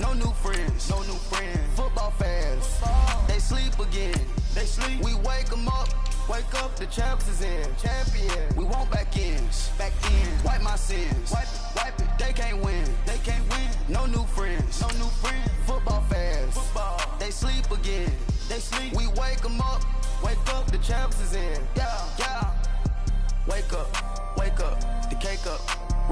No new friends. No new friends. Football fans. They sleep again. They sleep. We wake them up. Wake up, the champs is in. Champion. We want back ends. Back in. Wipe my sins. Wipe it. They can't win. They can't win. No new friends. No new friends. Football fans. Football. They sleep again. They sleep. We wake them up. Wake up, the champs is in. Yeah. Wake up. Wake up. The cake up.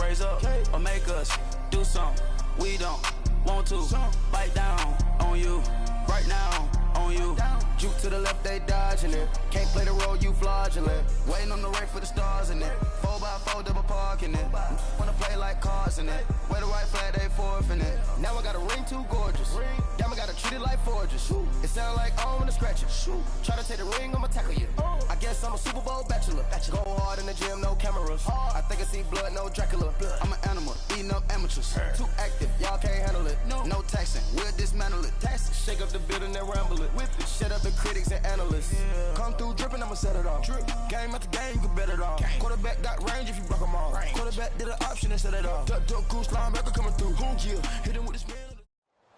Raise up. Or make us do something. We don't want to. Bite down on you. Right now. On you. Juke to the left, they dodging it. Can't play the role, you fraudulent. Waiting on the right for the stars in it. 4x4 double parking it. Wanna play like cars in it. Wear the right flag, they forfeiting it. Now I got a ring too gorgeous. Damn, I gotta treat it like forges. It sound like I wanna scratch it. Try to take the ring, I'ma tackle you. I guess I'm a Super Bowl bachelor. Go hard in the gym, no cameras. I think I see blood, no Dracula. I'm an animal, eating up amateurs. Too active, y'all can't handle it. No taxing, we'll dismantle it. Shake up the building and ramble it. Whip it, shut up the critics and analysts. Come through dripping, I'ma set it off. Game after game, you can bet it off. Quarterback got range if you broke them off. Quarterback did an option and set it off. Duck goose linebacker coming through. Hit him with the spin.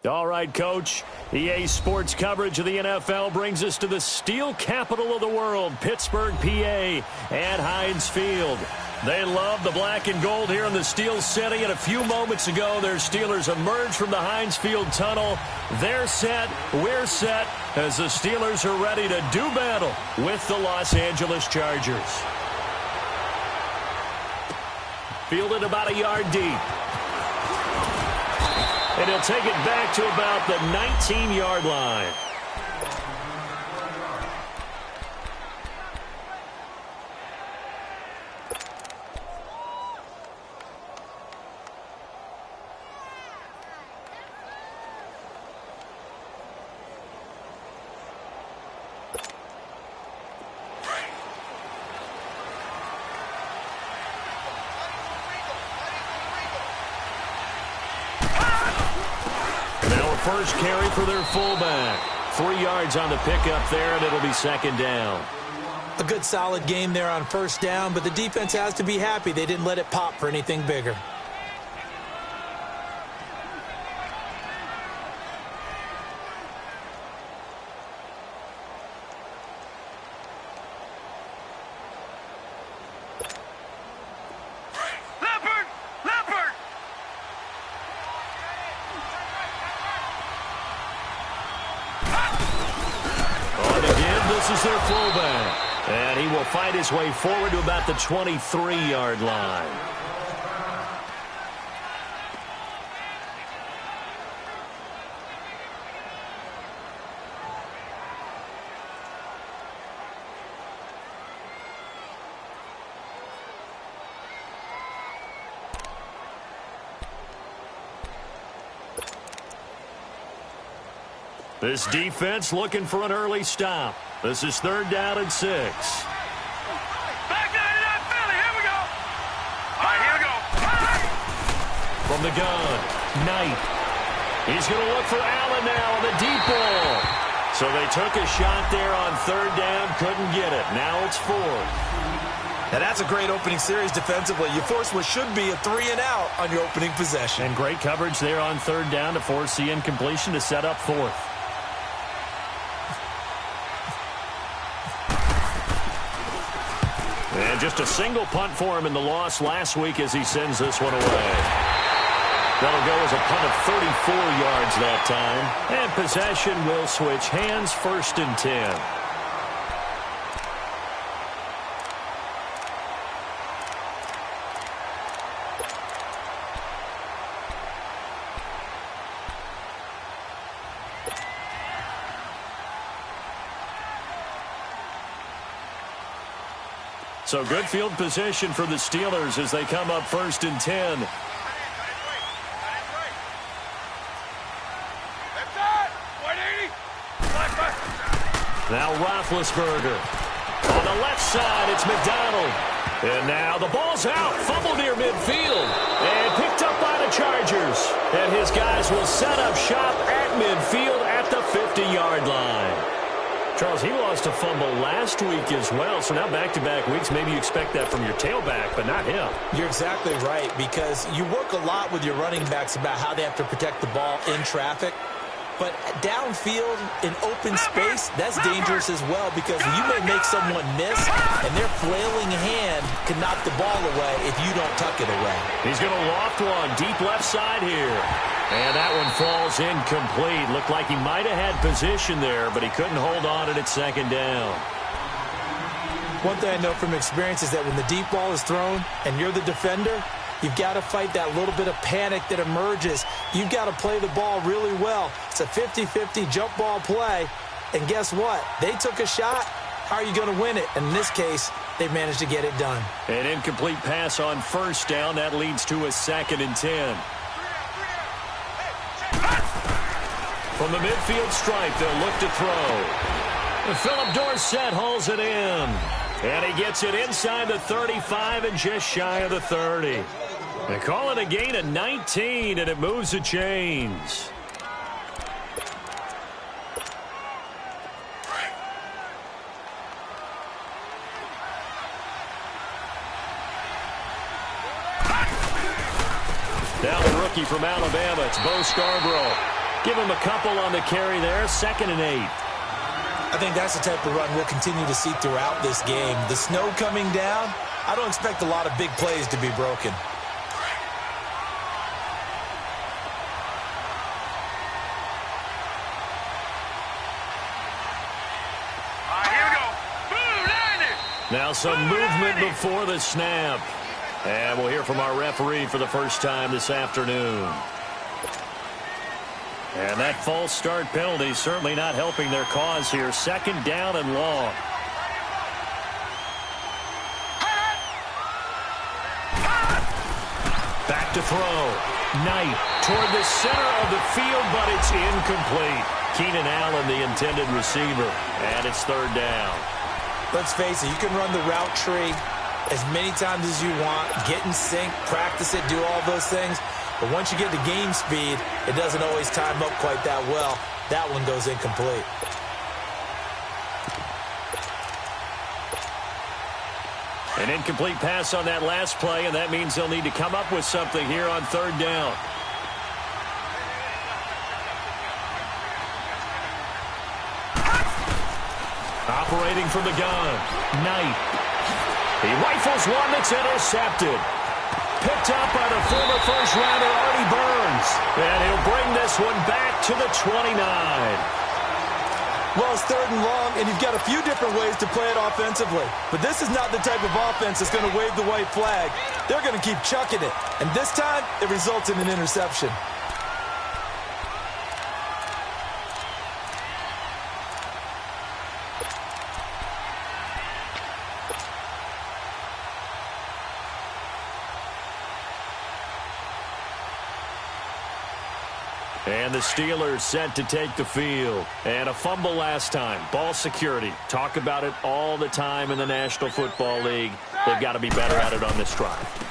All right, Coach. EA Sports coverage of the NFL brings us to the steel capital of the world, Pittsburgh, PA, at Heinz Field. They love the black and gold here in the Steel City, and a few moments ago, their Steelers emerged from the Heinz Field tunnel. They're set, we're set, as the Steelers are ready to do battle with the Los Angeles Chargers. Fielded about a yard deep. And he'll take it back to about the 19-yard line. First carry for their fullback. 3 yards on the pickup there, and it'll be second down. A good solid game there on first down, but the defense has to be happy they didn't let it pop for anything bigger. This is their fullback, and he will fight his way forward to about the 23-yard line. This defense looking for an early stop. This is 3rd down and 6. Back 99 Philly, here we go. All right, here we go. From the gun, Knight. He's going to look for Allen now on the deep ball. So they took a shot there on 3rd down, couldn't get it. Now it's 4th. Now that's a great opening series defensively. You force what should be a 3-and-out on your opening possession. And great coverage there on 3rd down to force the incompletion to set up 4th. And just a single punt for him in the loss last week as he sends this one away. That'll go as a punt of 34 yards that time. And possession will switch hands, 1st and 10. So good field position for the Steelers as they come up 1st and 10. Now Roethlisberger. On the left side, it's McDonald. And now the ball's out. Fumble near midfield. And picked up by the Chargers. And his guys will set up shop at midfield at the 50-yard line. Charles, he lost a fumble last week as well, so now back-to-back weeks, maybe you expect that from your tailback, but not him. You're exactly right, because you work a lot with your running backs about how they have to protect the ball in traffic. But downfield, in open space, that's dangerous as well, because you may make someone miss, and their flailing hand can knock the ball away if you don't tuck it away. He's going to loft one deep left side here. And that one falls incomplete. Looked like he might have had position there, but he couldn't hold on at its second down. One thing I know from experience is that when the deep ball is thrown and you're the defender, you've got to fight that little bit of panic that emerges. You've got to play the ball really well. It's a 50-50 jump ball play. And guess what? They took a shot. How are you going to win it? And in this case, they managed to get it done. An incomplete pass on first down. That leads to a 2nd and 10. From the midfield stripe, they'll look to throw. Philip Dorsett hauls it in. And he gets it inside the 35 and just shy of the 30. They call it a gain of 19, and it moves the chains. Now the rookie from Alabama, it's Bo Scarborough. Give him a couple on the carry there, 2nd and 8. I think that's the type of run we'll continue to see throughout this game. The snow coming down, I don't expect a lot of big plays to be broken. Here we go. Boom, landed. Now some movement before the snap. And we'll hear from our referee for the first time this afternoon. And that false start penalty certainly not helping their cause here. 2nd down and long. Back to throw. Knight toward the center of the field, but it's incomplete. Keenan Allen, the intended receiver. And it's 3rd down. Let's face it, you can run the route tree as many times as you want, get in sync, practice it, do all those things. But once you get to game speed, it doesn't always time up quite that well. That one goes incomplete. An incomplete pass on that last play, and that means they'll need to come up with something here on 3rd down. Operating from the gun, Knight. He rifles one that's intercepted. Picked up by the former first-rounder Artie Burns. And he'll bring this one back to the 29. Well, it's 3rd and long, and you've got a few different ways to play it offensively. But this is not the type of offense that's going to wave the white flag. They're going to keep chucking it. And this time, it results in an interception. And the Steelers set to take the field. And a fumble last time. Ball security. Talk about it all the time in the National Football League. They've got to be better at it on this drive.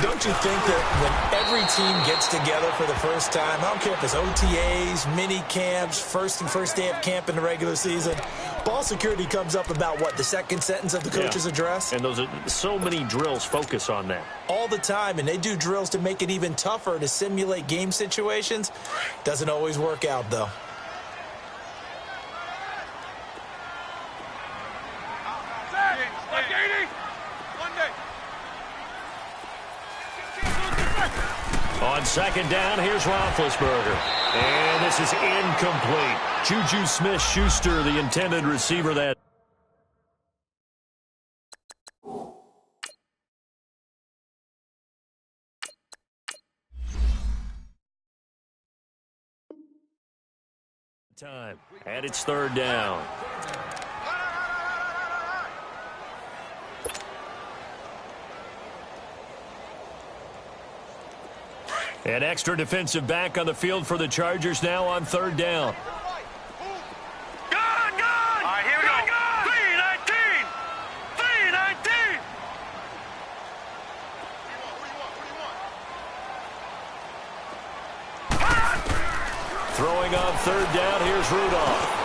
Don't you think that when every team gets together for the first time, I don't care if it's OTAs, mini camps, first day of camp in the regular season, ball security comes up about, what, the 2nd sentence of the coach's address? And those are so many drills focus on that. All the time, and they do drills to make it even tougher to simulate game situations. Doesn't always work out, though. On 2nd down, here's Roethlisberger. And this is incomplete. Juju Smith-Schuster, the intended receiver that time. And it's 3rd down. An extra defensive back on the field for the Chargers now on 3rd down. Gun! All right, here we go. 3-19! 3-19! Throwing on 3rd down, here's Rudolph.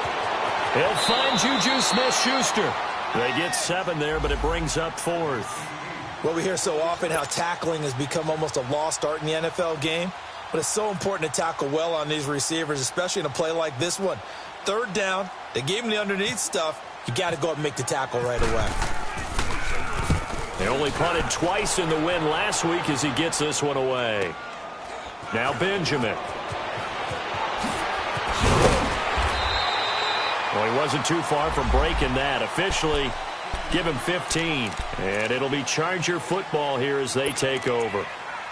He'll find Juju Smith-Schuster. They get 7 there, but it brings up 4th. Well, we hear so often how tackling has become almost a lost art in the NFL game, but it's so important to tackle well on these receivers, especially in a play like this one. 3rd down, they gave him the underneath stuff. You got to go up and make the tackle right away. They only punted twice in the win last week as he gets this one away. Now Benjamin. Well, he wasn't too far from breaking that. Officially, give him 15. And it'll be Charger football here as they take over.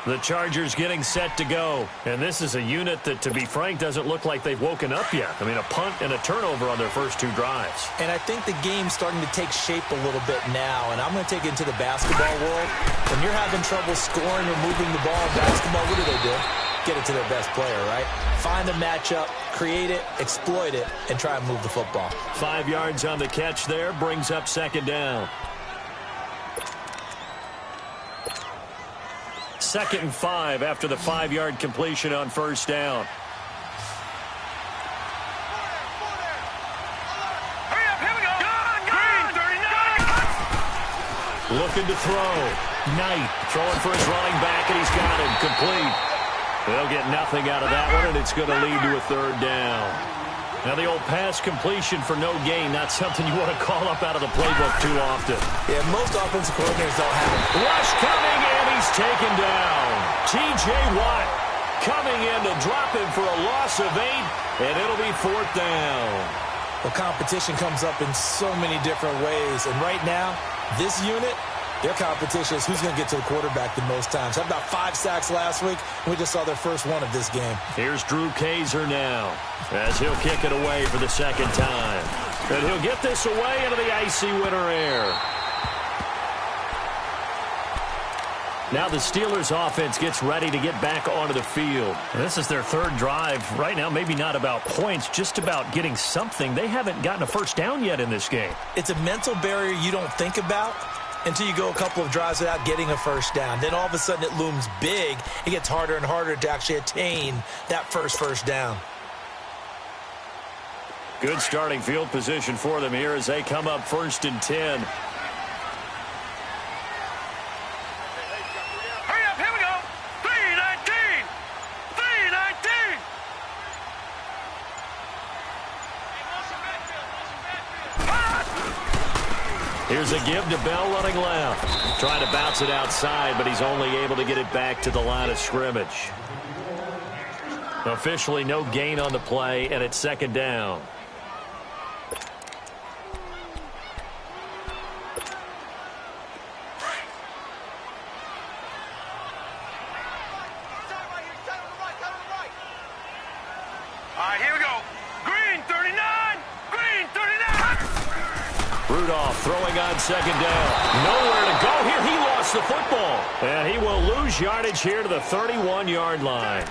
The Chargers getting set to go. And this is a unit that, to be frank, doesn't look like they've woken up yet. I mean, a punt and a turnover on their first 2 drives. And I think the game's starting to take shape a little bit now. And I'm going to take it into the basketball world. When you're having trouble scoring or moving the ball in basketball, what do? Get it to their best player, right? Find the matchup, create it, exploit it, and try and move the football. 5 yards on the catch there, brings up 2nd down. 2nd and 5 after the 5-yard completion on 1st down. Hurry up, here we go. Green, 39. Looking to throw. Knight throwing for his running back, and he's got him complete. They'll get nothing out of that one, and it's going to lead to a 3rd down. Now, the old pass completion for no gain, not something you want to call up out of the playbook too often. Yeah, most offensive coordinators don't have it. Rush coming, and he's taken down. T.J. Watt coming in to drop him for a loss of 8, and it'll be 4th down. Well, competition comes up in so many different ways, and right now, this unit, their competition is who's going to get to the quarterback the most times. Had about 5 sacks last week, and we just saw their first one of this game. Here's Drew Kaiser now, as he'll kick it away for the 2nd time. And he'll get this away into the icy winter air. Now the Steelers offense gets ready to get back onto the field. And this is their 3rd drive. Right now, maybe not about points, just about getting something. They haven't gotten a first down yet in this game. It's a mental barrier you don't think about until you go a couple of drives without getting a first down. Then all of a sudden it looms big. It gets harder and harder to actually attain that first down. Good starting field position for them here as they come up 1st and 10. Hurry up, here we go. 3-19. 3-19. Here's a give to Bell running left. Trying to bounce it outside, but he's only able to get it back to the line of scrimmage. Officially no gain on the play, and it's 2nd down. All right, here we go. Green, 39. Green, 39. Rudolph throwing on 2nd down. Nowhere to go here. He lost the football. And he will lose yardage here to the 31-yard line.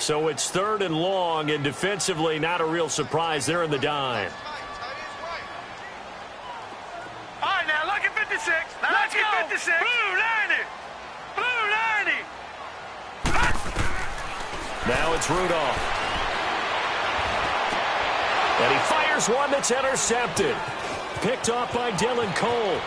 So it's 3rd and long, and defensively not a real surprise. They're in the dime. All right, now, lucky 56. Lucky 56. Blue 90. Blue 90. Now it's Rudolph. And he fires one that's intercepted. Picked off by Dylan Cole.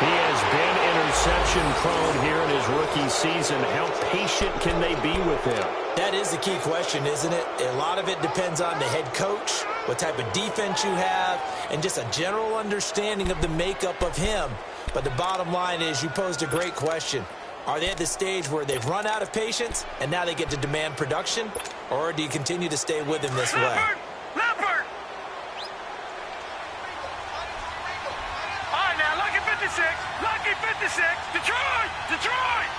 He has been interception-prone here in his rookie season. How patient can they be with him? That is the key question, isn't it? A lot of it depends on the head coach, what type of defense you have, and just a general understanding of the makeup of him. But the bottom line is you posed a great question. Are they at the stage where they've run out of patience and now they get to demand production? Or do you continue to stay with him this way? Leopard. All right, now, lucky 56. Lucky 56. Detroit. Detroit.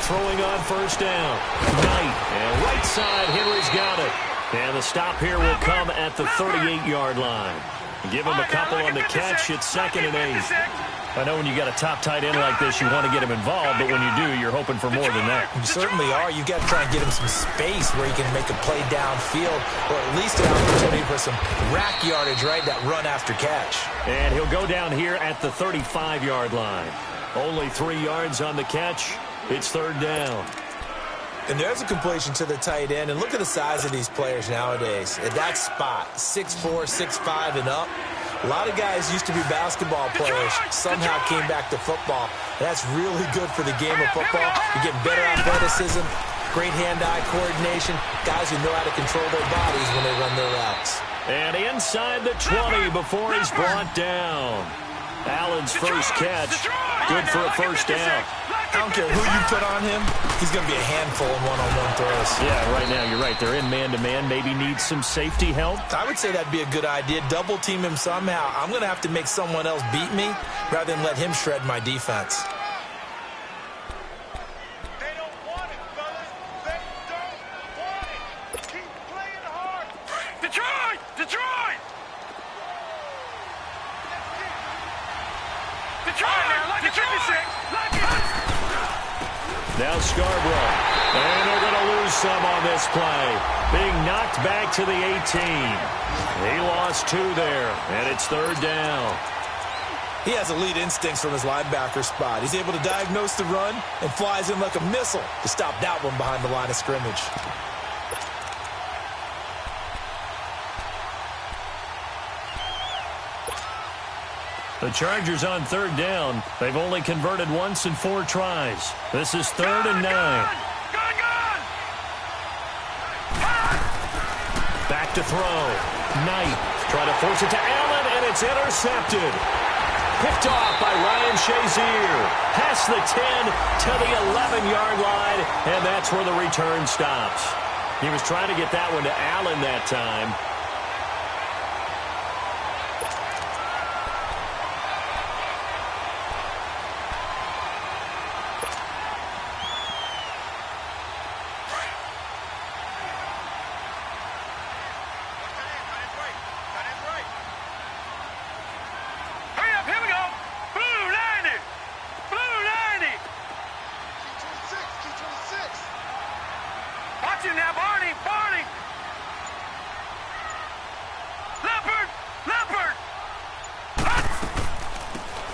Throwing on 1st down. Knight. And right side, Henry's got it. And the stop here will come at the 38-yard line. Give him a couple on the catch. It's 2nd and 8. I know when you got a top tight end like this, you want to get him involved, but when you do, you're hoping for more than that. You certainly are. You've got to try and get him some space where he can make a play downfield, or at least an opportunity for some rack yardage, right? That run after catch. And he'll go down here at the 35-yard line. Only 3 yards on the catch. It's third down. And there's a completion to the tight end. And look at the size of these players nowadays. At that spot, 6'4", 6'5", and up. A lot of guys used to be basketball players, somehow came back to football. And that's really good for the game of football. You're getting better athleticism, great hand-eye coordination, guys who know how to control their bodies when they run their routes. And inside the 20 before he's brought down. Allen's first catch, good for a first down. I don't care who you put on him, he's going to be a handful in one-on-one throws. Yeah, right now, you're right. They're in man-to-man. Maybe needs some safety help. I would say that'd be a good idea. Double team him somehow. I'm going to have to make someone else beat me rather than let him shred my defense. They don't want it, fellas. They don't want it. Keep playing hard. Detroit! Detroit! Detroit! Like a 56! Now Scarborough. And they're going to lose some on this play. Being knocked back to the 18. He lost 2 there, and it's third down. He has elite instincts from his linebacker spot. He's able to diagnose the run and flies in like a missile to stop that one behind the line of scrimmage. The Chargers on third down. They've only converted once in 4 tries. This is third and 9. Gun! Back to throw. Knight trying to force it to Allen, and it's intercepted. Picked off by Ryan Shazier. Past the 10 to the 11-yard line, and that's where the return stops. He was trying to get that one to Allen that time.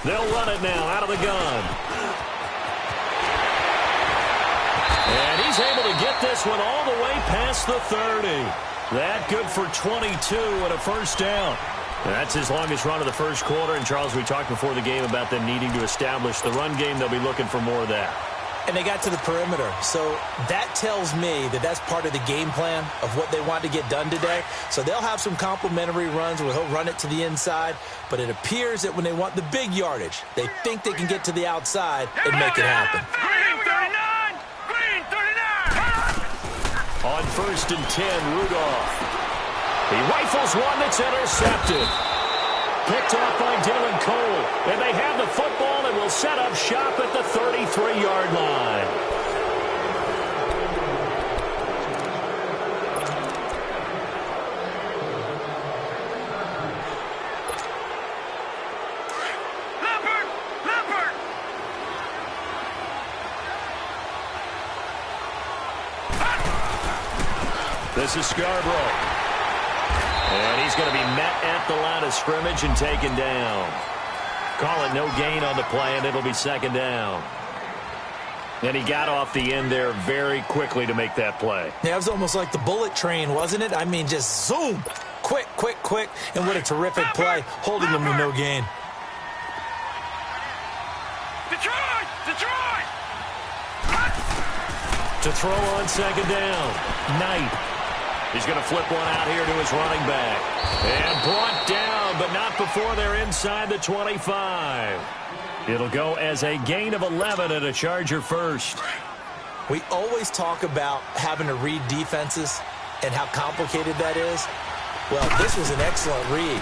They'll run it now out of the gun. And he's able to get this one all the way past the 30. That good for 22 and a first down. That's his longest run of the first quarter. And, Charles, we talked before the game about them needing to establish the run game. They'll be looking for more of that. And they got to the perimeter. So that tells me that that's part of the game plan of what they want to get done today. So they'll have some complementary runs where he'll run it to the inside. But it appears that when they want the big yardage, they think they can get to the outside and make it happen. Green 39! Green 39! On first and 10, Rudolph. He rifles one that's intercepted. Picked off by Dylan Cole. And they have the football and will set up shop at the 33-yard line. Leopard! This is Scarborough. And he's going to be met at the line of scrimmage and taken down. Call it no gain on the play, and it'll be second down. And he got off the end there very quickly to make that play. Yeah, it was almost like the bullet train, wasn't it? I mean, just zoom. Quick. And what a terrific play, holding him with no gain. Detroit! To throw on second down. Knight. He's going to flip one out here to his running back. And brought down, but not before they're inside the 25. It'll go as a gain of 11 and a Charger first. We always talk about having to read defenses and how complicated that is. Well, this was an excellent read.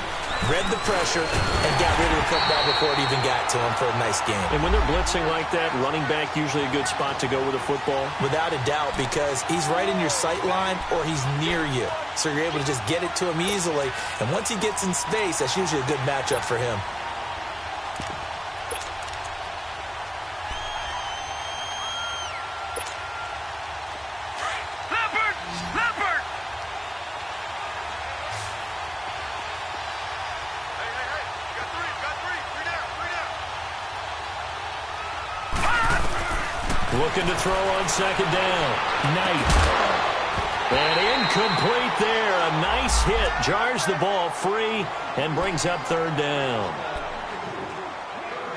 Read the pressure and got rid of the football before it even got to him for a nice game. And when they're blitzing like that, running back usually a good spot to go with a football? Without a doubt, because he's right in your sight line or he's near you. So you're able to just get it to him easily. And once he gets in space, that's usually a good matchup for him. Looking to throw on second down. Knight. And incomplete there. A nice hit. Jars the ball free and brings up third down.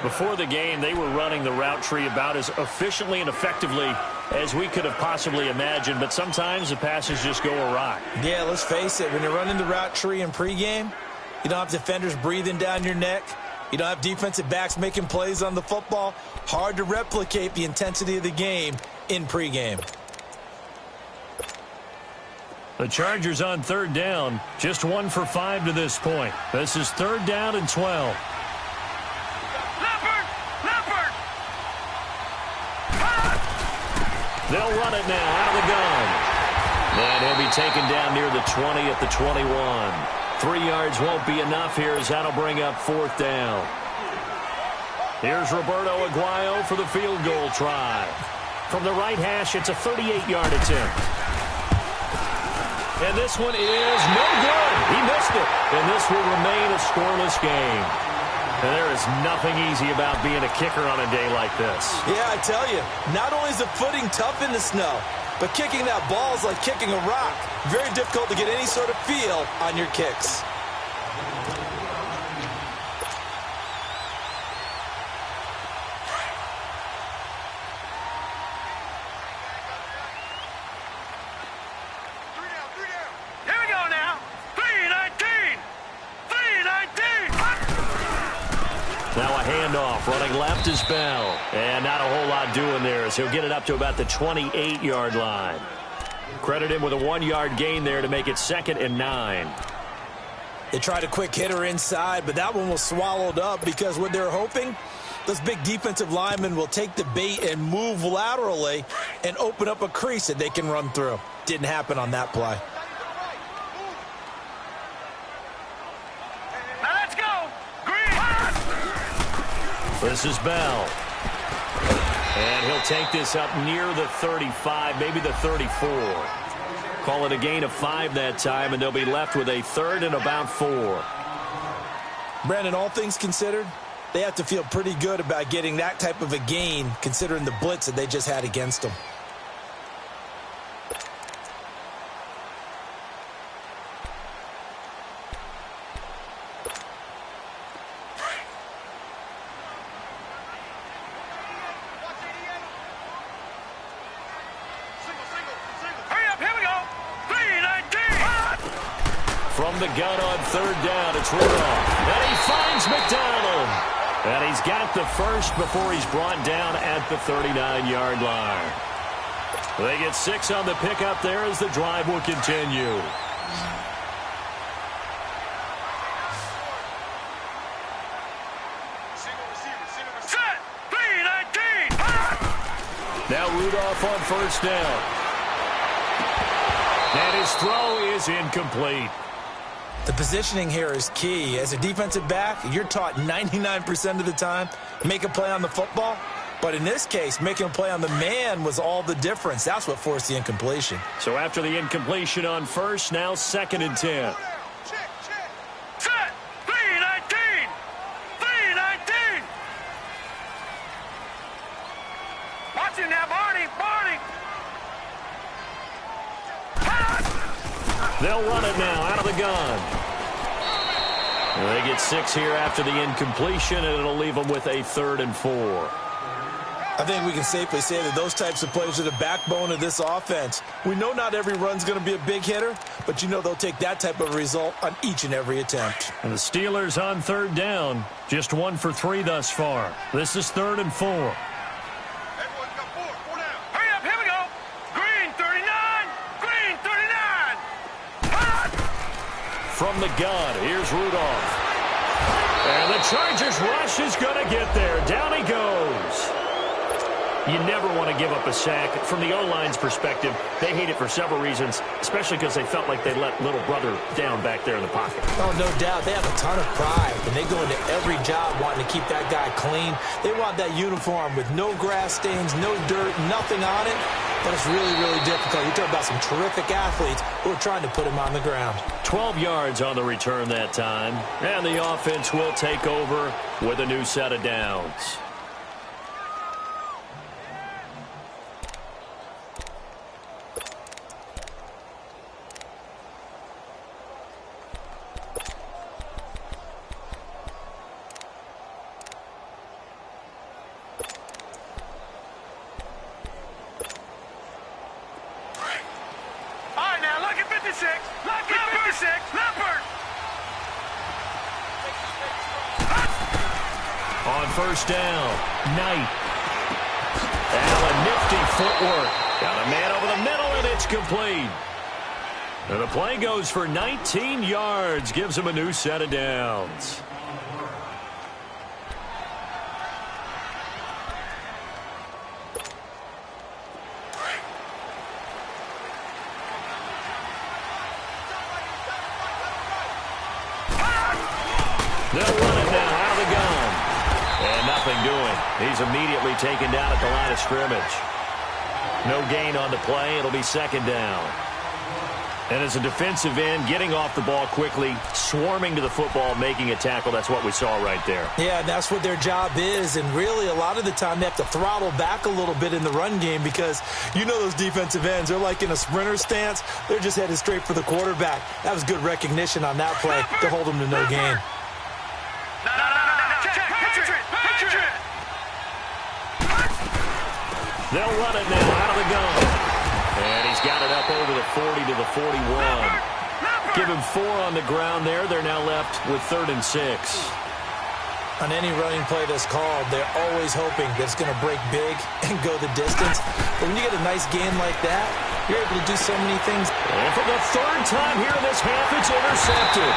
Before the game, they were running the route tree about as efficiently and effectively as we could have possibly imagined, but sometimes the passes just go awry. Yeah, let's face it. When you're running the route tree in pregame, you don't have defenders breathing down your neck. You don't have defensive backs making plays on the football. Hard to replicate the intensity of the game in pregame. The Chargers on third down, just 1 for 5 to this point. This is third down and 12. They'll run it now out of the gun. And he'll be taken down near the 20 at the 21. 3 yards won't be enough here as that'll bring up fourth down. Here's Roberto Aguayo for the field goal try. From the right hash, it's a 38-yard attempt. And this one is no good. He missed it. And this will remain a scoreless game. And there is nothing easy about being a kicker on a day like this. Yeah, I tell you, not only is the footing tough in the snow, but kicking that ball is like kicking a rock. Very difficult to get any sort of feel on your kicks. Now a handoff, running left is Bell. And not a whole lot doing there as he'll get it up to about the 28-yard line. Credit him with a 1-yard gain there to make it 2nd and 9. They tried a quick hitter inside, but that one was swallowed up because what they're hoping, those big defensive linemen will take the bait and move laterally and open up a crease that they can run through. Didn't happen on that play. This is Bell. And he'll take this up near the 35, maybe the 34. Call it a gain of 5 that time, and they'll be left with a 3rd and about 4. Brandon, all things considered, they have to feel pretty good about getting that type of a gain, considering the blitz that they just had against them. From the gun on third down, it's Rudolph. And he finds McDonald. And he's got the first before he's brought down at the 39-yard line. They get 6 on the pickup there as the drive will continue. Set! 3-19! Now Rudolph on first down. And his throw is incomplete. The positioning here is key. As a defensive back, you're taught 99% of the time, make a play on the football. But in this case, making a play on the man was all the difference. That's what forced the incompletion. So after the incompletion on first, now 2nd and 10. Check! Set! 3-19! 3-19! Watch him now, Barney! They'll run it now out of the gun. And they get 6 here after the incompletion, and it'll leave them with a 3rd and 4. I think we can safely say that those types of plays are the backbone of this offense. We know not every run's going to be a big hitter, but you know they'll take that type of result on each and every attempt. And the Steelers on third down, just 1 for 3 thus far. This is 3rd and 4. Everyone's got 4 down. Hurry up, here we go! Green 39! Green 39! From the gun, here's Rudolph. And the Chargers rush is going to get there. Down he goes. You never want to give up a sack. From the O-line's perspective, they hate it for several reasons, especially because they felt like they let little brother down back there in the pocket. Oh, no doubt. They have a ton of pride, and they go into every job wanting to keep that guy clean. They want that uniform with no grass stains, no dirt, nothing on it. But it's really, really difficult. You talk about some terrific athletes who are trying to put him on the ground. 12 yards on the return that time, and the offense will take over with a new set of downs. On first down, Knight. And a nifty footwork. Got a man over the middle, and it's complete. And the play goes for 19 yards. Gives him a new set of downs. They'll run it now out of the gun. And nothing doing. He's immediately taken down at the line of scrimmage. No gain on the play. It'll be second down. And as a defensive end, getting off the ball quickly, swarming to the football, making a tackle, that's what we saw right there. Yeah, and that's what their job is. And really, a lot of the time, they have to throttle back a little bit in the run game because you know those defensive ends, they're like in a sprinter stance. They're just headed straight for the quarterback. That was good recognition on that play to hold them to no gain. They'll run it now out of the gun. And he's got it up over the 40 to the 41. Give him 4 on the ground there. They're now left with 3rd and 6. On any running play that's called, they're always hoping that it's going to break big and go the distance. But when you get a nice gain like that, you're able to do so many things. And for the 3rd time here in this half, it's intercepted.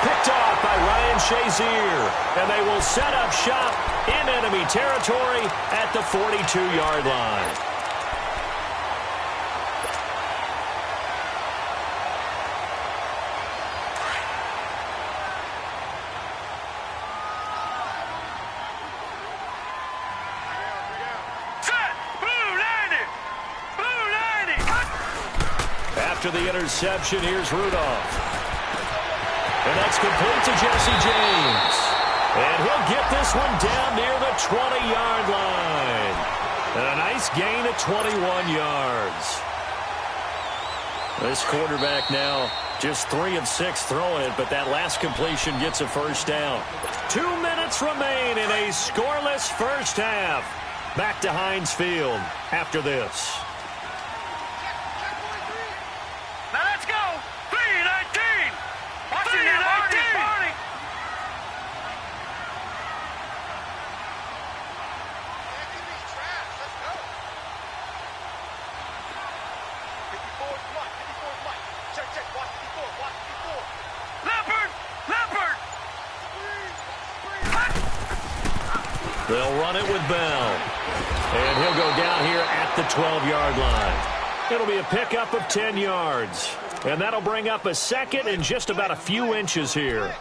Picked off by Ryan Shazier. And they will set up shop in enemy territory at the 42-yard line. After the interception, here's Rudolph. And that's complete to Jesse James. And he'll get this one down near the 20-yard line. And a nice gain of 21 yards. This quarterback now just 3 of 6 throwing it, but that last completion gets a first down. 2 minutes remain in a scoreless first half. Back to Heinz Field after this. They'll run it with Bell. And he'll go down here at the 12-yard line. It'll be a pickup of 10 yards. And that'll bring up a second and just about a few inches here.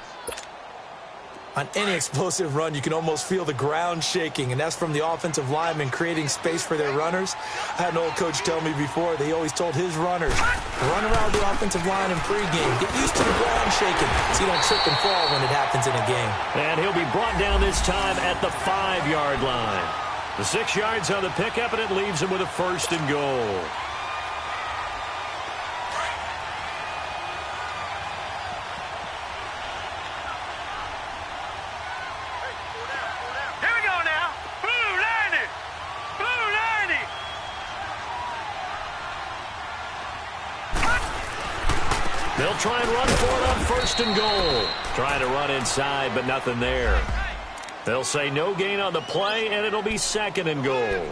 On any explosive run, you can almost feel the ground shaking, and that's from the offensive linemen creating space for their runners. I had an old coach tell me before, they always told his runners, run around the offensive line in pregame. Get used to the ground shaking so you don't trip and fall when it happens in a game. And he'll be brought down this time at the 5-yard line. The 6 yards on the pickup, and it leaves him with a 1st and goal. They'll try and run for it on 1st and goal. Trying to run inside, but nothing there. They'll say no gain on the play, and it'll be 2nd and goal.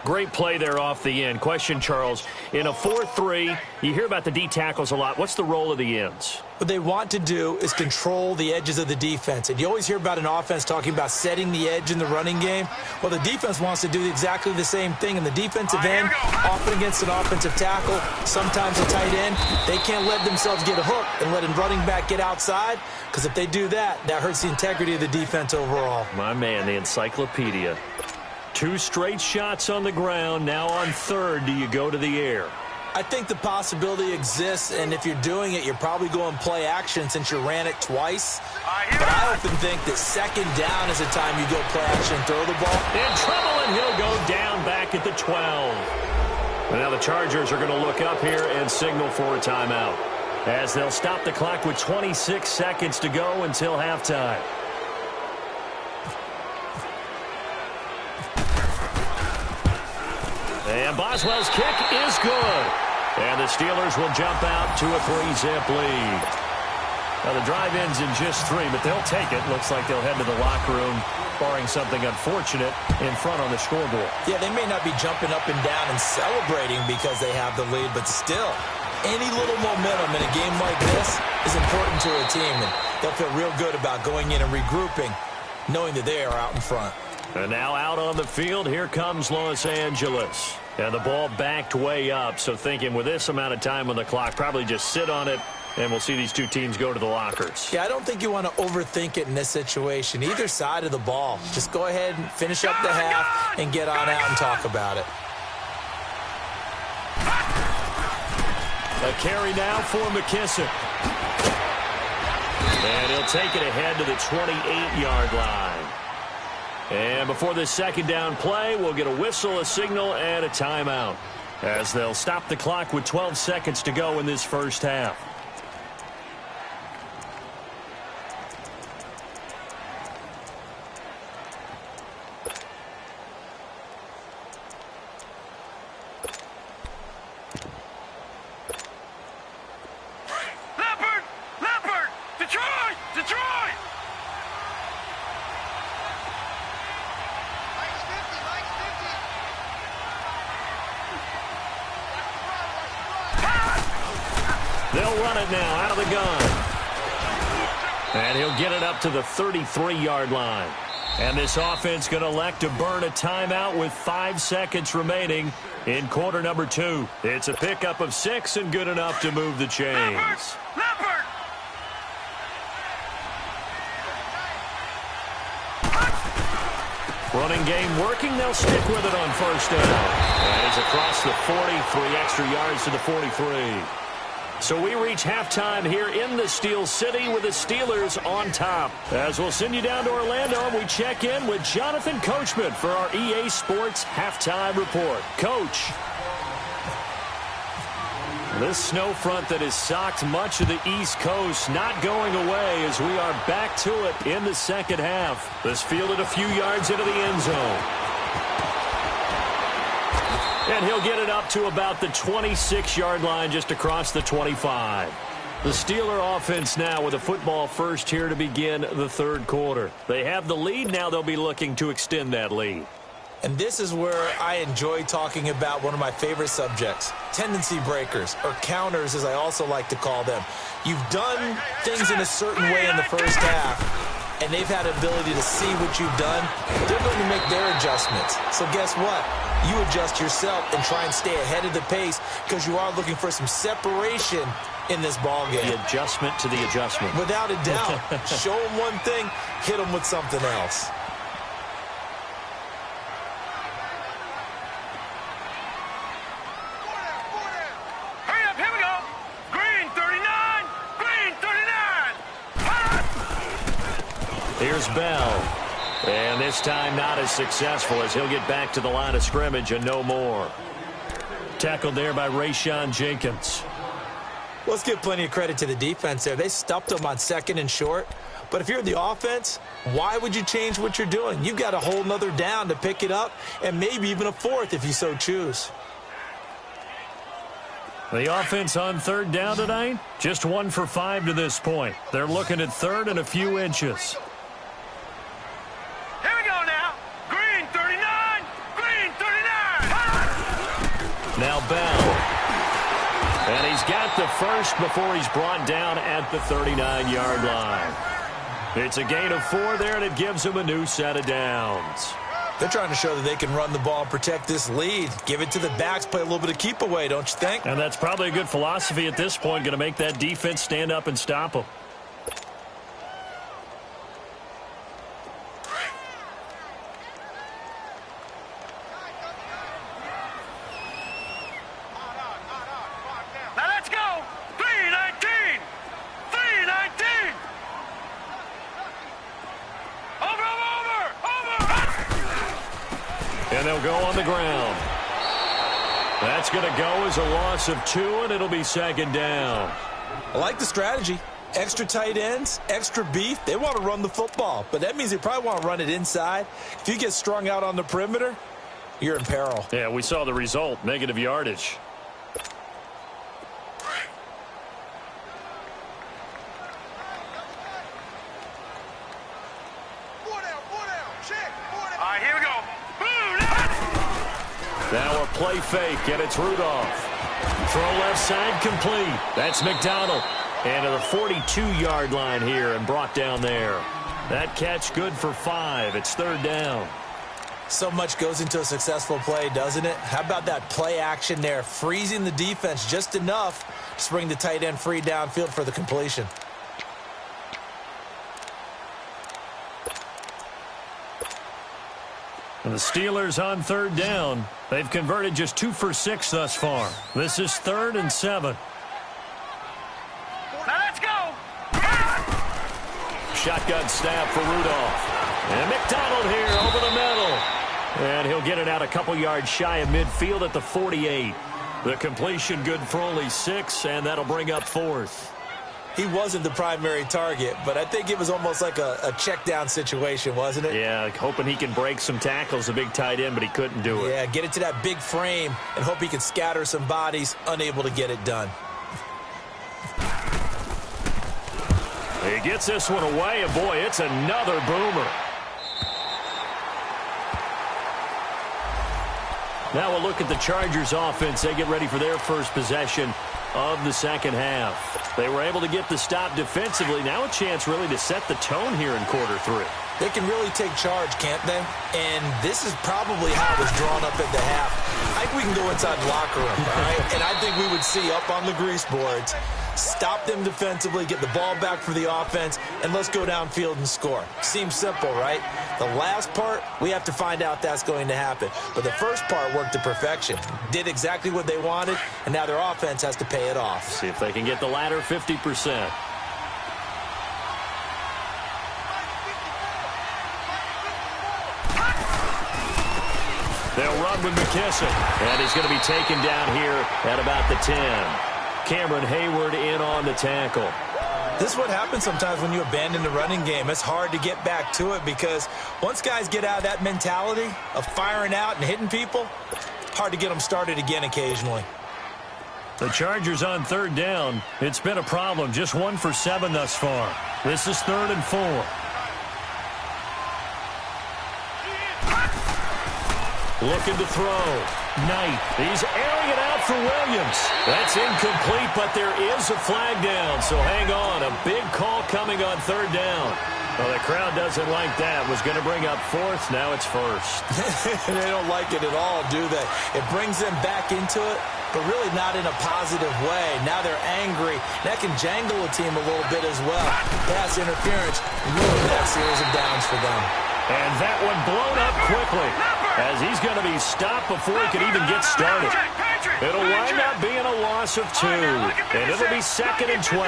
Great play there off the end. Question, Charles, in a 4-3, you hear about the D tackles a lot. What's the role of the ends? What they want to do is control the edges of the defense. And you always hear about an offense talking about setting the edge in the running game. Well, the defense wants to do exactly the same thing. And the defensive end, often against an offensive tackle, sometimes a tight end, they can't let themselves get hooked and let a running back get outside. Because if they do that, that hurts the integrity of the defense overall. My man, the encyclopedia. 2 straight shots on the ground. Now on 3rd, do you go to the air? I think the possibility exists, and if you're doing it, you're probably going play action since you ran it twice. But I often think that 2nd down is the time you go play action and throw the ball. In trouble, and he'll go down back at the 12. And now the Chargers are going to look up here and signal for a timeout, as they'll stop the clock with 26 seconds to go until halftime. And Boswell's kick is good. And the Steelers will jump out to a 3-zip lead. Now, the drive ends in just 3, but they'll take it. Looks like they'll head to the locker room, barring something unfortunate in front on the scoreboard. Yeah, they may not be jumping up and down and celebrating because they have the lead, but still, any little momentum in a game like this is important to a team, and they'll feel real good about going in and regrouping, knowing that they are out in front. And now out on the field, here comes Los Angeles. And the ball backed way up, so thinking with this amount of time on the clock, probably just sit on it, and we'll see these two teams go to the lockers. Yeah, I don't think you want to overthink it in this situation. Either side of the ball. Just go ahead and finish up the half and get on out and talk about it. A carry now for McKissick. And he'll take it ahead to the 28-yard line. And before this second down play, we'll get a whistle, a signal, and a timeout, as they'll stop the clock with 12 seconds to go in this first half. They'll run it now out of the gun. And he'll get it up to the 33-yard line. And this offense going to elect to burn a timeout with 5 seconds remaining in quarter number 2. It's a pickup of 6 and good enough to move the chains. Running game working. They'll stick with it on first down. And he's across the 40, 3 extra yards to the 43. So we reach halftime here in the Steel City with the Steelers on top. As we'll send you down to Orlando, and we check in with Jonathan Coachman for our EA Sports Halftime Report. Coach, this snow front that has socked much of the East Coast not going away as we are back to it in the second half. This fielded a few yards into the end zone. And he'll get it up to about the 26-yard line, just across the 25. The Steeler offense now with a football first here to begin the third quarter. They have the lead. Now they'll be looking to extend that lead. And this is where I enjoy talking about one of my favorite subjects, tendency breakers, or counters as I also like to call them. You've done things in a certain way in the first half, and they've had the ability to see what you've done. They're going to make their adjustments. So guess what? You adjust yourself and try and stay ahead of the pace because you are looking for some separation in this ball game. The adjustment to the adjustment. Without a doubt. Show them one thing, hit them with something else. Hurry up, here we go. Green 39, green 39. Here's Bell. And this time not as successful as he'll get back to the line of scrimmage and no more. Tackled there by Rayshon Jenkins. Let's give plenty of credit to the defense there. They stuffed them on second and short. But if you're the offense, why would you change what you're doing? You've got a whole nother down to pick it up, and maybe even a fourth if you so choose. The offense on third down tonight, just 1 for 5 to this point. They're looking at third and a few inches. Here we go now. Green 39, green 39. Now Bell. And he's got the first before he's brought down at the 39-yard line. It's a gain of 4 there, and it gives him a new set of downs. They're trying to show that they can run the ball and protect this lead. Give it to the backs, play a little bit of keep away, don't you think? And that's probably a good philosophy at this point, going to make that defense stand up and stop them. Now let's go. 319, 319. Over. And they'll go on the ground. That's going to go as a loss of 2, and it'll be second down. I like the strategy. Extra tight ends, extra beef. They want to run the football, but that means they probably want to run it inside. If you get strung out on the perimeter, you're in peril. Yeah, we saw the result, negative yardage. Now a play fake, and it's Rudolph. Throw left side complete. That's McDonald. And to the 42-yard line here and brought down there. That catch good for 5. It's 3rd down. So much goes into a successful play, doesn't it? How about that play action there, freezing the defense just enough to bring the tight end free downfield for the completion. And the Steelers on 3rd down. They've converted just 2 for 6 thus far. This is 3rd and 7. Now let's go. Shotgun snap for Rudolph. And McDonald here over the middle. And he'll get it out a couple yards shy of midfield at the 48. The completion good for only 6, and that'll bring up 4th. He wasn't the primary target, but I think it was almost like a check down situation, wasn't it? Yeah, hoping he can break some tackles, a big tight end, but he couldn't do it. Yeah, get it to that big frame and hope he can scatter some bodies, unable to get it done. He gets this one away, and boy, it's another boomer. Now we'll look at the Chargers offense. They get ready for their first possession of the second half. They were able to get the stop defensively. Now a chance really to set the tone here in quarter 3. They can really take charge, can't they? And this is probably how it was drawn up at the half. I think we can go inside the locker room, all right? And I think we would see up on the grease boards, stop them defensively, get the ball back for the offense, and let's go downfield and score. Seems simple, right? The last part, we have to find out that's going to happen. But the first part worked to perfection. Did exactly what they wanted, and now their offense has to pay it off. See if they can get the latter 50%. They'll run with McKissick, and he's going to be taken down here at about the 10. Cameron Hayward in on the tackle. This is what happens sometimes when you abandon the running game. It's hard to get back to it because once guys get out of that mentality of firing out and hitting people, hard to get them started again occasionally. The Chargers on 3rd down. It's been a problem. Just 1 for 7 thus far. This is 3rd and 4. Looking to throw. Knight. He's airing it out for Williams. That's incomplete, but there is a flag down, so hang on. A big call coming on 3rd down. Well, the crowd doesn't like that. Was going to bring up 4th. Now it's 1st. They don't like it at all, do they? It brings them back into it, but really not in a positive way. Now they're angry. That can jangle a team a little bit as well. Pass interference, ruined that series of downs for them. And that one blown up quickly as he's going to be stopped before he can even get started. It'll wind up being a loss of 2, and it'll be 2nd and 12.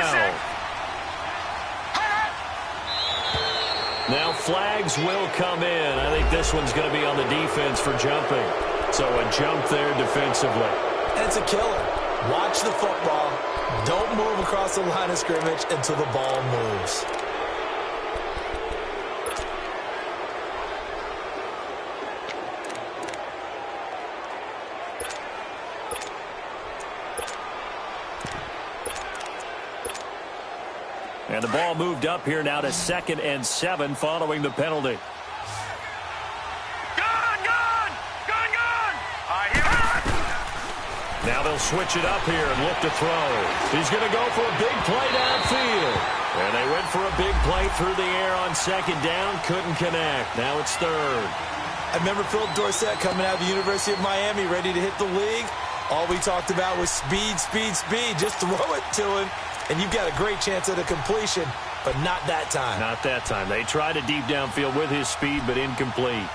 Now flags will come in. I think this one's going to be on the defense for jumping. So a jump there defensively. And it's a killer. Watch the football. Don't move across the line of scrimmage until the ball moves. And the ball moved up here now to 2nd and 7 following the penalty. Now they'll switch it up here and look to throw. He's going to go for a big play downfield. And they went for a big play through the air on 2nd down. Couldn't connect. Now it's 3rd. I remember Phil Dorsett coming out of the University of Miami ready to hit the league. All we talked about was speed, speed, speed. Just throw it to him. And you've got a great chance at a completion, but not that time. Not that time. They tried a deep downfield with his speed, but incomplete.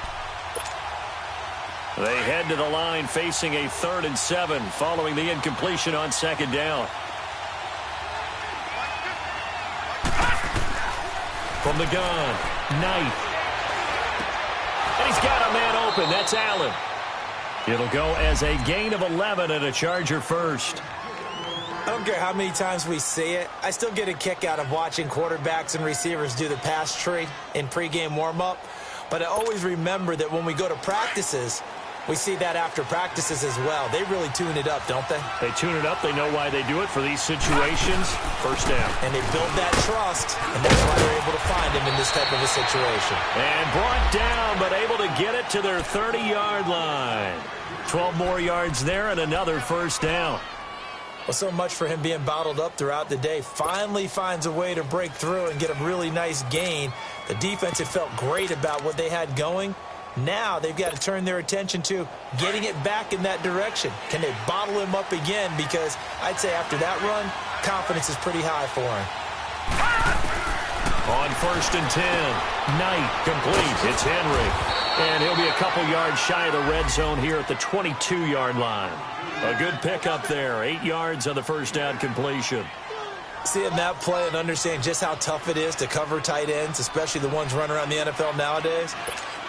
They head to the line facing a 3rd and 7 following the incompletion on 2nd down. From the gun, Knight. And he's got a man open. That's Allen. It'll go as a gain of 11 and a Charger first. I don't care how many times we see it. I still get a kick out of watching quarterbacks and receivers do the pass tree in pregame warm-up. But I always remember that when we go to practices, we see that after practices as well. They really tune it up, don't they? They tune it up. They know why they do it for these situations. First down. And they build that trust, and that's why they're able to find him in this this type of a situation. And brought down, but able to get it to their 30-yard line. 12 more yards there and another first down. Well, so much for him being bottled up throughout the day. Finally finds a way to break through and get a really nice gain. The defense had felt great about what they had going. Now they've got to turn their attention to getting it back in that direction. Can they bottle him up again? Because I'd say after that run, confidence is pretty high for him. On 1st and 10, Knight complete. It's Henry. And he'll be a couple yards shy of the red zone here at the 22-yard line. A good pickup there. 8 yards on the first down completion. Seeing that play and understanding just how tough it is to cover tight ends, especially the ones running around the NFL nowadays,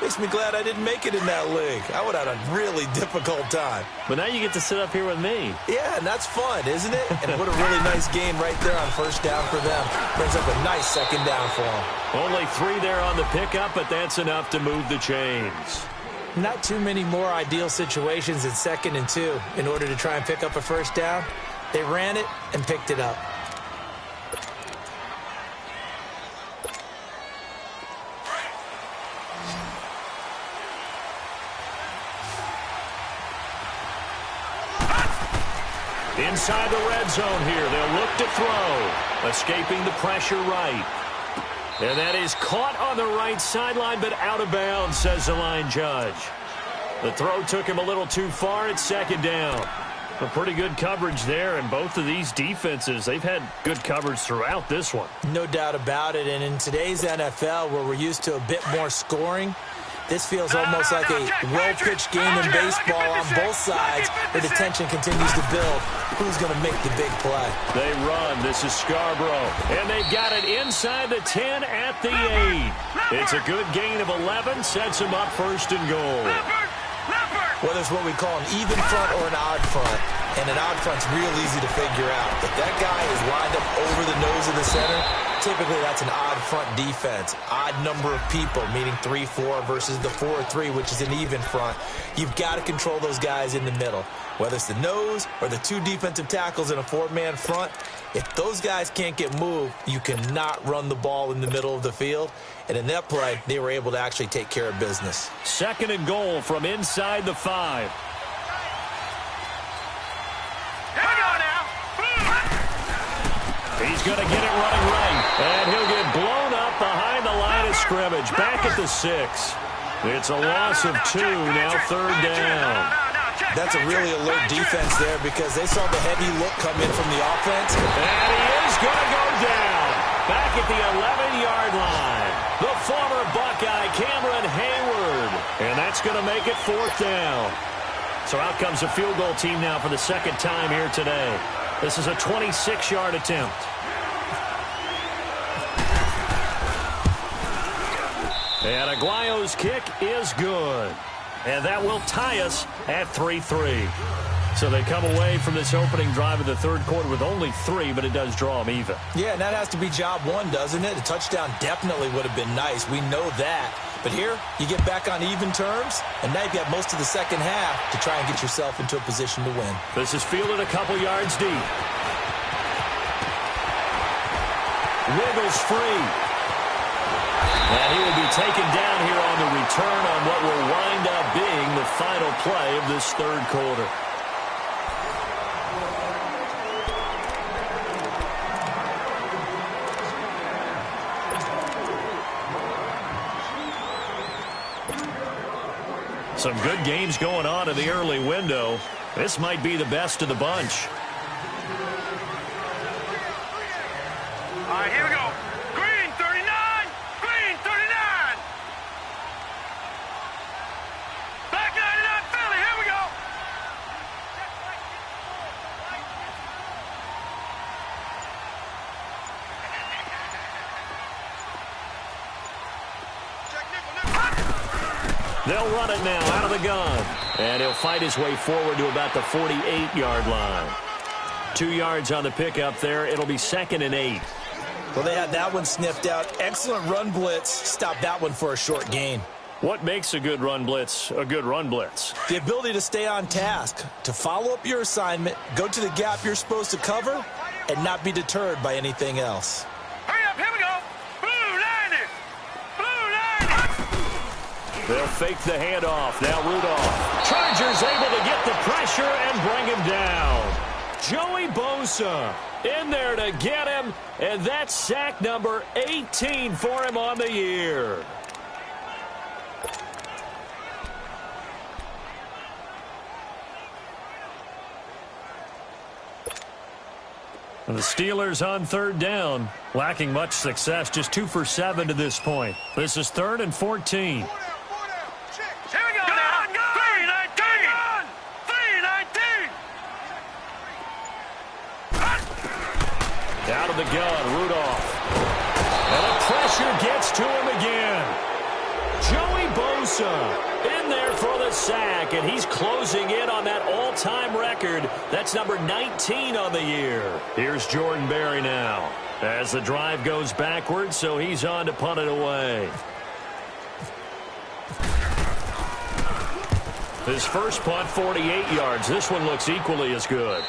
makes me glad I didn't make it in that league. I would have had a really difficult time. But now you get to sit up here with me. Yeah, and that's fun, isn't it? And what a really nice game right there on first down for them. Brings up a nice second down for them. Only 3 there on the pickup, but that's enough to move the chains. Not too many more ideal situations in 2nd and 2 in order to try and pick up a first down. They ran it and picked it up. Inside the red zone here, they'll look to throw. Escaping the pressure right. And that is caught on the right sideline, but out of bounds, says the line judge. The throw took him a little too far. It's 2nd down. A pretty good coverage there, and both of these defenses, they've had good coverage throughout this one. No doubt about it, and in today's NFL, where we're used to a bit more scoring, this feels almost like a well-pitched game in baseball on both sides where the tension continues to build. Who's going to make the big play? They run. This is Scarborough. And they've got it inside the 10 at the 8. It's a good gain of 11. Sets them up 1st and goal. Whether it's what we call an even front or an odd front, and an odd front's real easy to figure out. If that guy is lined up over the nose of the center, typically that's an odd front defense. Odd number of people, meaning 3-4 versus the 4-3, which is an even front. You've got to control those guys in the middle. Whether it's the nose or the 2 defensive tackles in a 4-man front, if those guys can't get moved, you cannot run the ball in the middle of the field. And in that play, they were able to actually take care of business. 2nd and goal from inside the 5. He's going to get it running right. And he'll get blown up behind the line of scrimmage. Back at the 6. It's a loss of 2, now 3rd down. That's a really alert defense there because they saw the heavy look come in from the offense. And he is going to go down. Back at the 11-yard line. The former Buckeye, Cameron Hayward. And that's going to make it 4th down. So out comes a field goal team now for the 2nd time here today. This is a 26-yard attempt. And Aguayo's kick is good. And that will tie us at 3-3. So they come away from this opening drive of the 3rd quarter with only 3, but it does draw them even. Yeah, and that has to be job 1, doesn't it? A touchdown definitely would have been nice. We know that. But here, you get back on even terms, and now you've got most of the 2nd half to try and get yourself into a position to win. This is fielded a couple yards deep. Wiggles free. And he will be taken down here on the return on what will wind up being the final play of this 3rd quarter. Some good games going on in the early window. This might be the best of the bunch. All right, here we go. Green 39. Green 39. Black 99 Philly. Here we go. They'll run it now out of the gun. And he'll fight his way forward to about the 48-yard line. 2 yards on the pickup there. It'll be 2nd and 8. Well, they had that one sniffed out. Excellent run blitz. Stopped that one for a short gain. What makes a good run blitz a good run blitz? The ability to stay on task, to follow up your assignment, go to the gap you're supposed to cover, and not be deterred by anything else. Hurry up, here we go. Blue 90. They'll fake the handoff. Now Rudolph. Chargers able to get the pressure and bring him down. Joey Bosa in there to get him, and that's sack number 18 for him on the year. And the Steelers on third down, lacking much success, just 2 for 7 to this point. This is 3rd and 14. Here we go now. 3-19. 3-19. Out of the gun, Rudolph. And the pressure gets to him again. Joey Bosa in there for the sack, and he's closing in on that all-time record. That's number 19 on the year. Here's Jordan Berry now as the drive goes backwards, so he's on to punt it away. His first punt, 48 yards. This one looks equally as good.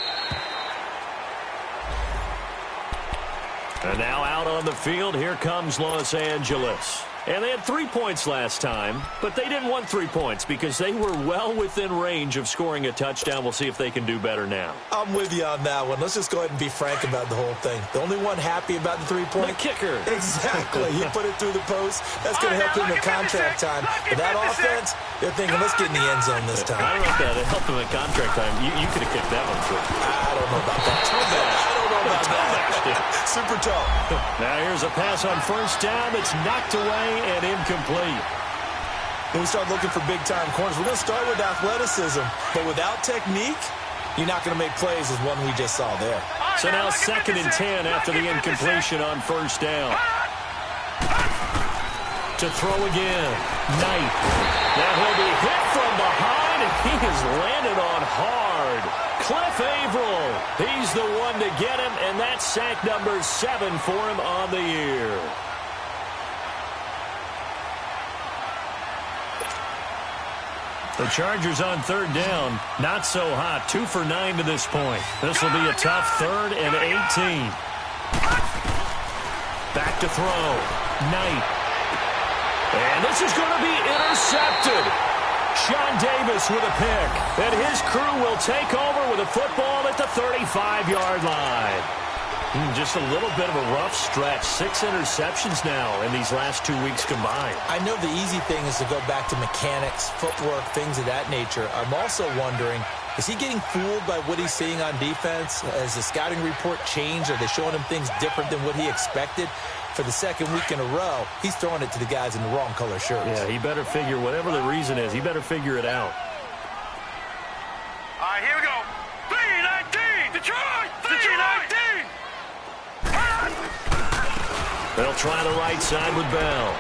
And now out on the field, here comes Los Angeles. And they had 3 points last time, but they didn't want 3 points because they were well within range of scoring a touchdown. We'll see if they can do better now. I'm with you on that one. Let's just go ahead and be frank about the whole thing. The only one happy about the 3-point? The kicker. Exactly. He put it through the post. That's going to help him in contract time. But that offense, they're thinking, let's get in the end zone this time. I don't know if that helped him in contract time. You could have kicked that one through. I don't know about that. I don't know about that. Super tall. Now here's a pass on first down that's knocked away and incomplete. When we start looking for big-time corners, we're going to start with athleticism. But without technique, you're not going to make plays as one we just saw there. So now 2nd and 10 after the incompletion on first down. To throw again. Knight. Now he'll be hit from behind, and he has landed on hard. Cliff Averill, he's the one to get him, and that's sack number 7 for him on the year. The Chargers on third down, not so hot. 2 for 9 to this point. This will be a tough 3rd and 18. Back to throw. Knight. And this is going to be intercepted. Sean Davis with a pick. And his crew will take over with a football at the 35-yard line. Just a little bit of a rough stretch. 6 interceptions now in these last 2 weeks combined. I know the easy thing is to go back to mechanics, footwork, things of that nature. I'm also wondering, is he getting fooled by what he's seeing on defense? Has the scouting report changed? Are they showing him things different than what he expected? For the 2nd week in a row, he's throwing it to the guys in the wrong color shirts. Yeah, he better figure, whatever the reason is, he better figure it out. All right, here we go. 3-19. Detroit. 3-19. They'll try the right side with Bell.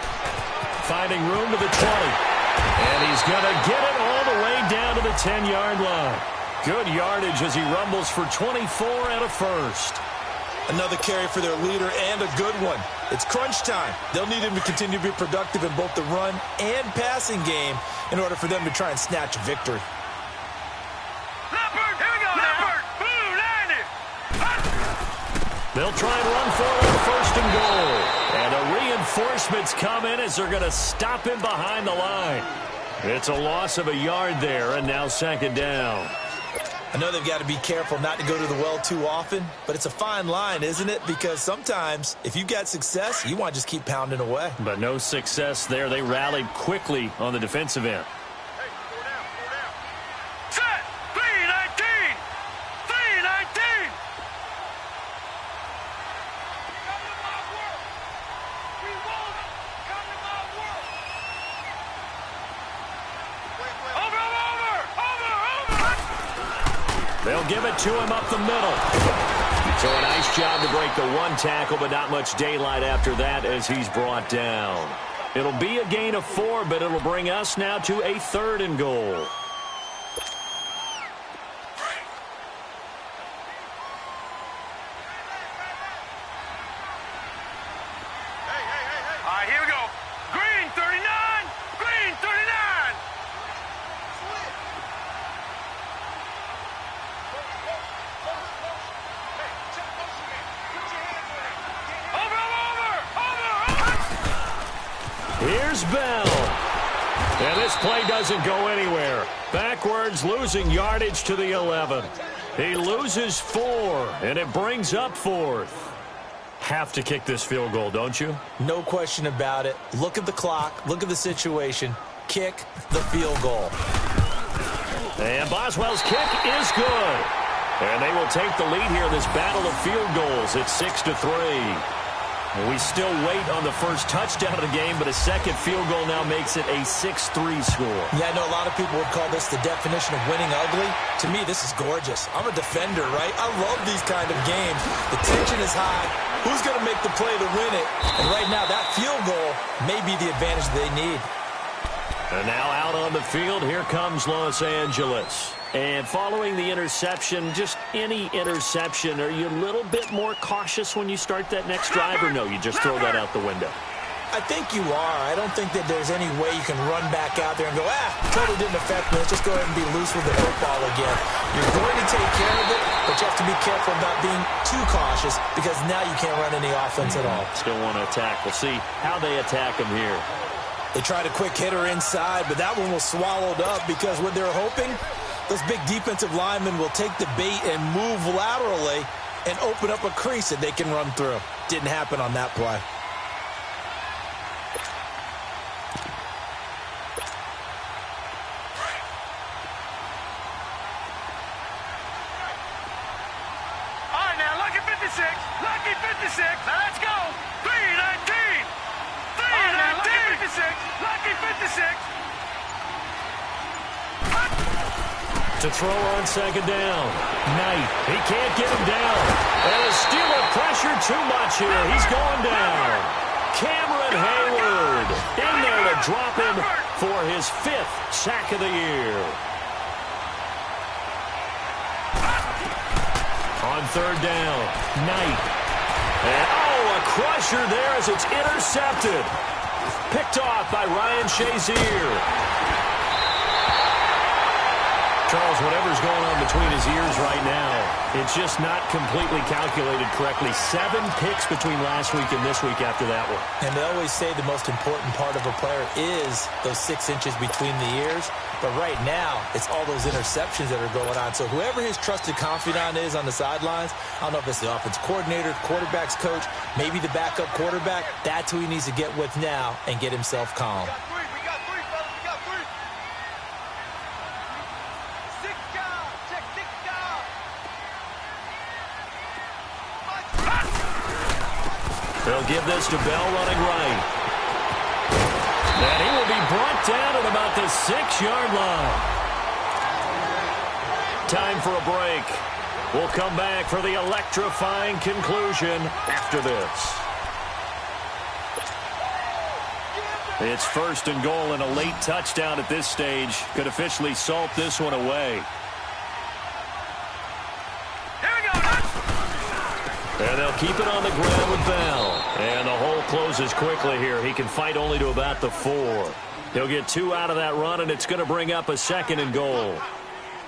Finding room to the 20. And he's going to get it all the way down to the 10-yard line. Good yardage as he rumbles for 24 and a first. Another carry for their leader and a good one. It's crunch time. They'll need him to continue to be productive in both the run and passing game in order for them to try and snatch a victory. Leopard, here we go. Leopard, blue 90. They'll try and run for it on 1st and goal. And the reinforcements come in as they're going to stop him behind the line. It's a loss of a yard there, and now 2nd down. I know they've got to be careful not to go to the well too often, but it's a fine line, isn't it? Because sometimes, if you've got success, you want to just keep pounding away. But no success there. They rallied quickly on the defensive end. Hey, 4 down. Set. 3-19. 3-19. Come to my world. We want it. Come to my world. Over. They'll give it to him up the middle. So a nice job to break the 1 tackle, but not much daylight after that as he's brought down. It'll be a gain of 4, but it'll bring us now to a 3rd and goal. All right, here we go. Green 39. Green 39. Here's Bell. And this play doesn't go anywhere. Backwards, losing yardage to the 11. He loses 4, and it brings up 4th. Have to kick this field goal, don't you? No question about it. Look at the clock. Look at the situation. Kick the field goal. And Boswell's kick is good. And they will take the lead here in this battle of field goals. It's 6-3. We still wait on the first touchdown of the game, but a second field goal now makes it a 6-3 score. Yeah, I know a lot of people would call this the definition of winning ugly. To me, this is gorgeous. I'm a defender, right? I love these kind of games. The tension is high. Who's going to make the play to win it? And right now, that field goal may be the advantage they need. And now out on the field, here comes Los Angeles. And following the interception, just any interception, are you a little bit more cautious when you start that next drive, or no, you just throw that out the window? I think you are. I don't think that there's any way you can run back out there and go, totally didn't affect me. Let's just go ahead and be loose with the football again. You're going to take care of it, but you have to be careful about being too cautious because now you can't run any offense at all. Still want to attack. We'll see how they attack him here. They tried a quick hitter inside, but that one was swallowed up because what they're hoping, those big defensive linemen will take the bait and move laterally and open up a crease that they can run through. Didn't happen on that play. All right, now, lucky 56. Lucky 56. Now, let's go. 3-19. 3-19. Lucky 56. To throw on second down. Knight, he can't get him down. And the Steeler pressure too much here. He's going down. Cameron Hayward in there to drop him for his 5th sack of the year. On third down, Knight. And, a crusher there as it's intercepted. Picked off by Ryan Shazier. Charles, whatever's going on between his ears right now, it's just not completely calculated correctly. 7 picks between last week and this week after that one. And they always say the most important part of a player is those 6 inches between the ears. But right now, it's all those interceptions that are going on. So whoever his trusted confidant is on the sidelines, I don't know if it's the offense coordinator, quarterback's coach, maybe the backup quarterback, that's who he needs to get with now and get himself calm. We got 3, fellas. We got 3. 6 guys. Check 6 guys. They'll give this to Bell running right. And he will be brought down at about the 6-yard line. Time for a break. We'll come back for the electrifying conclusion after this. It's 1st and goal, and a late touchdown at this stage could officially salt this one away. Here we go. And they'll keep it on the ground with Bell. And the hole closes quickly here. He can fight only to about the 4. He'll get 2 out of that run, and it's going to bring up a 2nd and goal.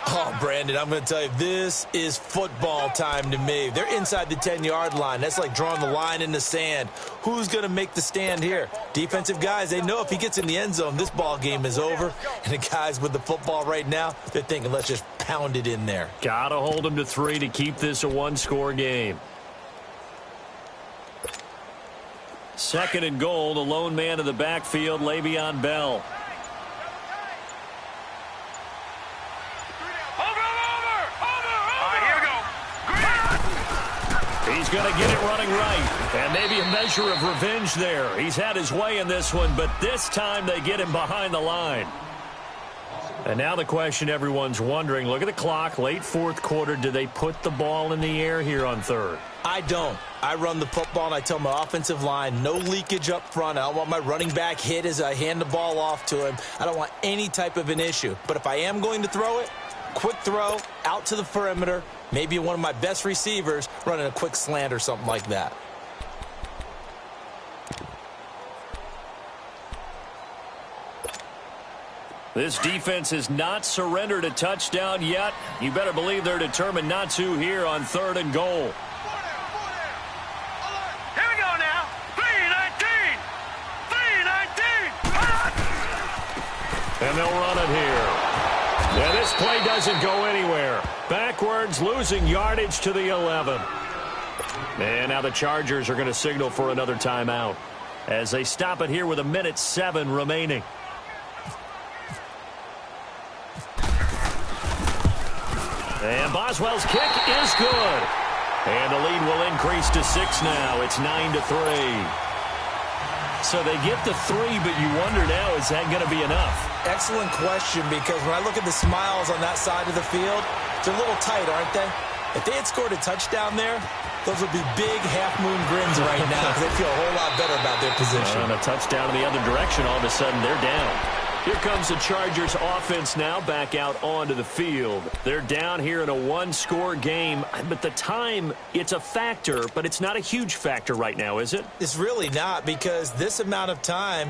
Oh, Brandon, I'm going to tell you, this is football time to me. They're inside the 10-yard line. That's like drawing the line in the sand. Who's going to make the stand here? Defensive guys, they know if he gets in the end zone, this ball game is over. And the guys with the football right now, they're thinking, let's just pound it in there. Got to hold him to 3 to keep this a 1-score game. 2nd and goal, the lone man in the backfield, Le'Veon Bell. He's going to get it running right. And maybe a measure of revenge there. He's had his way in this one, but this time they get him behind the line. And now the question everyone's wondering, look at the clock, late 4th quarter. Do they put the ball in the air here on 3rd? I don't. I run the football, and I tell my offensive line, no leakage up front. I don't want my running back hit as I hand the ball off to him. I don't want any type of an issue. But if I am going to throw it, quick throw, out to the perimeter, maybe one of my best receivers running a quick slant or something like that. This defense has not surrendered a touchdown yet. You better believe they're determined not to here on 3rd and goal. Here we go now. 3-19. 3-19. And they'll run it here. Yeah, this play doesn't go anywhere. Backwards, losing yardage to the 11. And now the Chargers are going to signal for another timeout as they stop it here with 1:07 remaining. And Boswell's kick is good. And the lead will increase to 6 now. It's 9-3. So they get the 3, but you wonder now, is that going to be enough? Excellent question, because when I look at the smiles on that side of the field, they're a little tight, aren't they? If they had scored a touchdown there, those would be big half-moon grins right now because they feel a whole lot better about their position. And a touchdown in the other direction, all of a sudden they're down. Here comes the Chargers offense now back out onto the field. They're down here in a one-score game, but the time, it's a factor, but it's not a huge factor right now, is it? It's really not, because this amount of time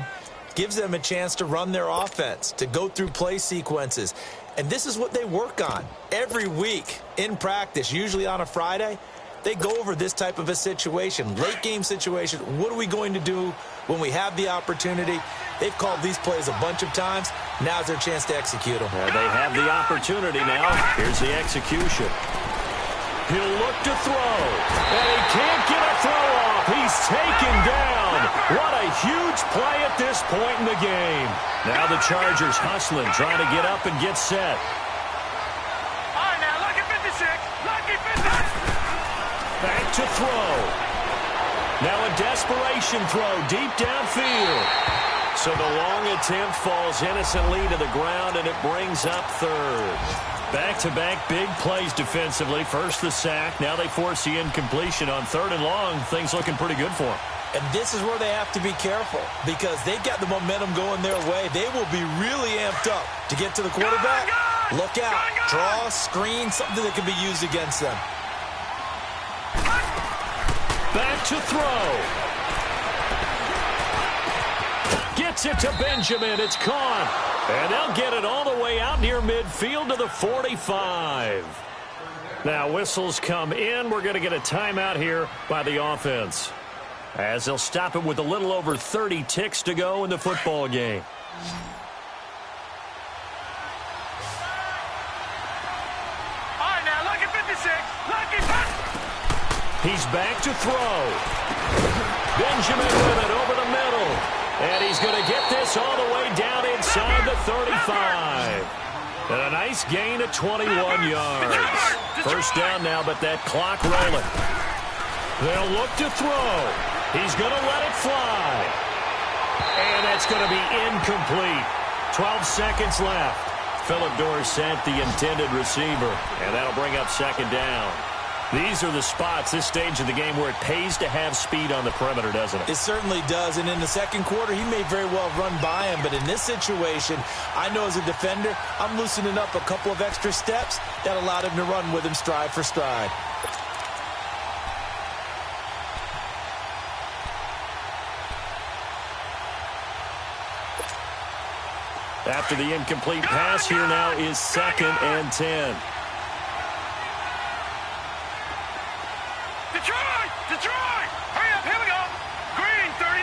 gives them a chance to run their offense, to go through play sequences. And this is what they work on every week in practice, usually on a Friday. They go over this type of a situation, late-game situation. What are we going to do when we have the opportunity? They've called these plays a bunch of times. Now's their chance to execute them. They have the opportunity now. Here's the execution. He'll look to throw, and he can't get a throw off. He's taken down. What a huge play at this point in the game. Now the Chargers hustling, trying to get up and get set. All right, now, lucky 56. Lucky 56. Back to throw. Now a desperation throw deep downfield. So the long attempt falls innocently to the ground, and it brings up third. Back-to-back big plays defensively. First the sack. Now they force the incompletion on 3rd and long. Things looking pretty good for them. And this is where they have to be careful, because they've got the momentum going their way. They will be really amped up to get to the quarterback. Look out. Draw, screen, something that can be used against them. Back to throw. Gets it to Benjamin. It's caught. And they'll get it all the way out near midfield to the 45. Now whistles come in. We're going to get a timeout here by the offense, as they'll stop it with a little over 30 ticks to go in the football game. All right, now, lucky 56. Lucky 56. He's back to throw. Benjamin with it over the middle. And he's going to get this all the way down inside the 35. And a nice gain of 21 yards. First down now, but that clock rolling. They'll look to throw. He's going to let it fly. And that's going to be incomplete. 12 seconds left. Phillip Dorsett, the intended receiver. And that'll bring up 2nd down. These are the spots, this stage of the game, where it pays to have speed on the perimeter, doesn't it? It certainly does. And in the second quarter, he may very well run by him. But in this situation, I know as a defender, I'm loosening up a couple of extra steps that allowed him to run with him stride for stride. After the incomplete pass, here now is 2nd and 10. Detroit! Hurry up, here we go! Green 39!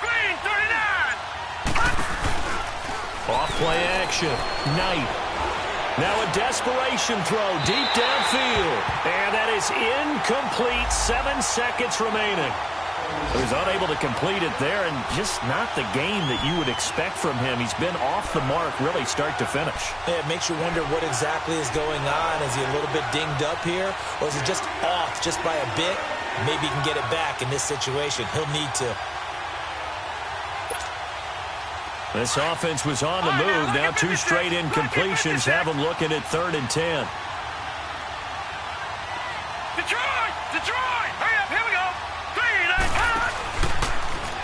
Green 39! Off play action. Knight. Now a desperation throw deep downfield. And that is incomplete. 7 seconds remaining. He was unable to complete it there, and just not the game that you would expect from him. He's been off the mark really start to finish. Yeah, it makes you wonder what exactly is going on. Is he a little bit dinged up here, or is he just off just by a bit? Maybe he can get it back in this situation. He'll need to. This offense was on the move. Now 2 straight incompletions have them looking at 3rd and 10. Detroit! Hurry up, here we go! 3, 9, pass!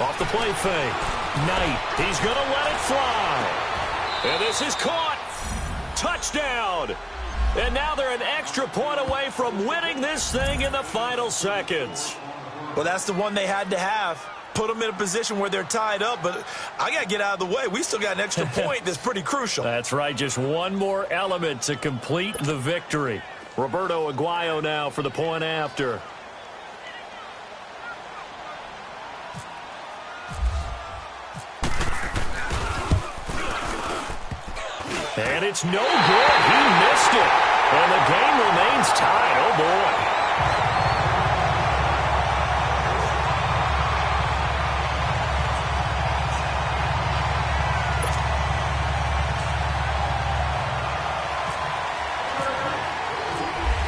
Off the play fake. Knight. He's going to let it fly. And this is caught. Touchdown. And now they're an extra point away from winning this thing in the final seconds. Well, that's the one they had to have. Put them in a position where they're tied up, but I got to get out of the way. We still got an extra point that's pretty crucial. That's right. Just one more element to complete the victory. Roberto Aguayo now for the point after. And it's no good. He missed it. And the game remains tied. Oh, boy.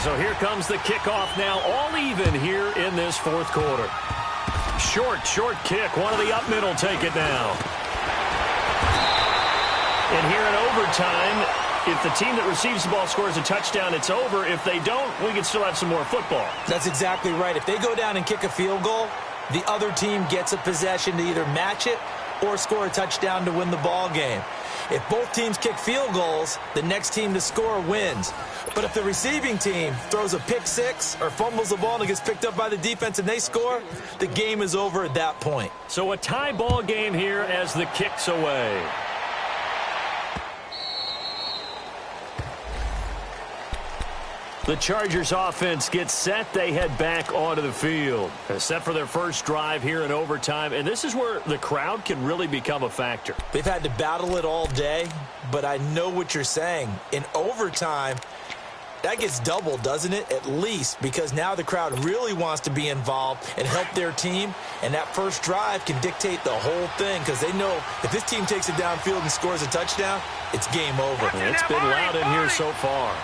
So here comes the kickoff now, all even here in this fourth quarter. Short kick. One of the up middle take it now. And here in overtime, if the team that receives the ball scores a touchdown, it's over. If they don't, we can still have some more football. That's exactly right. If they go down and kick a field goal, the other team gets a possession to either match it or score a touchdown to win the ball game. If both teams kick field goals, the next team to score wins. But if the receiving team throws a pick six or fumbles the ball and it gets picked up by the defense and they score, the game is over at that point. So a tie ball game here as the kick's away. The Chargers offense gets set. They head back onto the field. Set for their first drive here in overtime. And this is where the crowd can really become a factor. They've had to battle it all day, but I know what you're saying. In overtime, that gets doubled, doesn't it? At least, because now the crowd really wants to be involved and help their team. And that first drive can dictate the whole thing because they know if this team takes it downfield and scores a touchdown, it's game over. And it's been loud in here so far.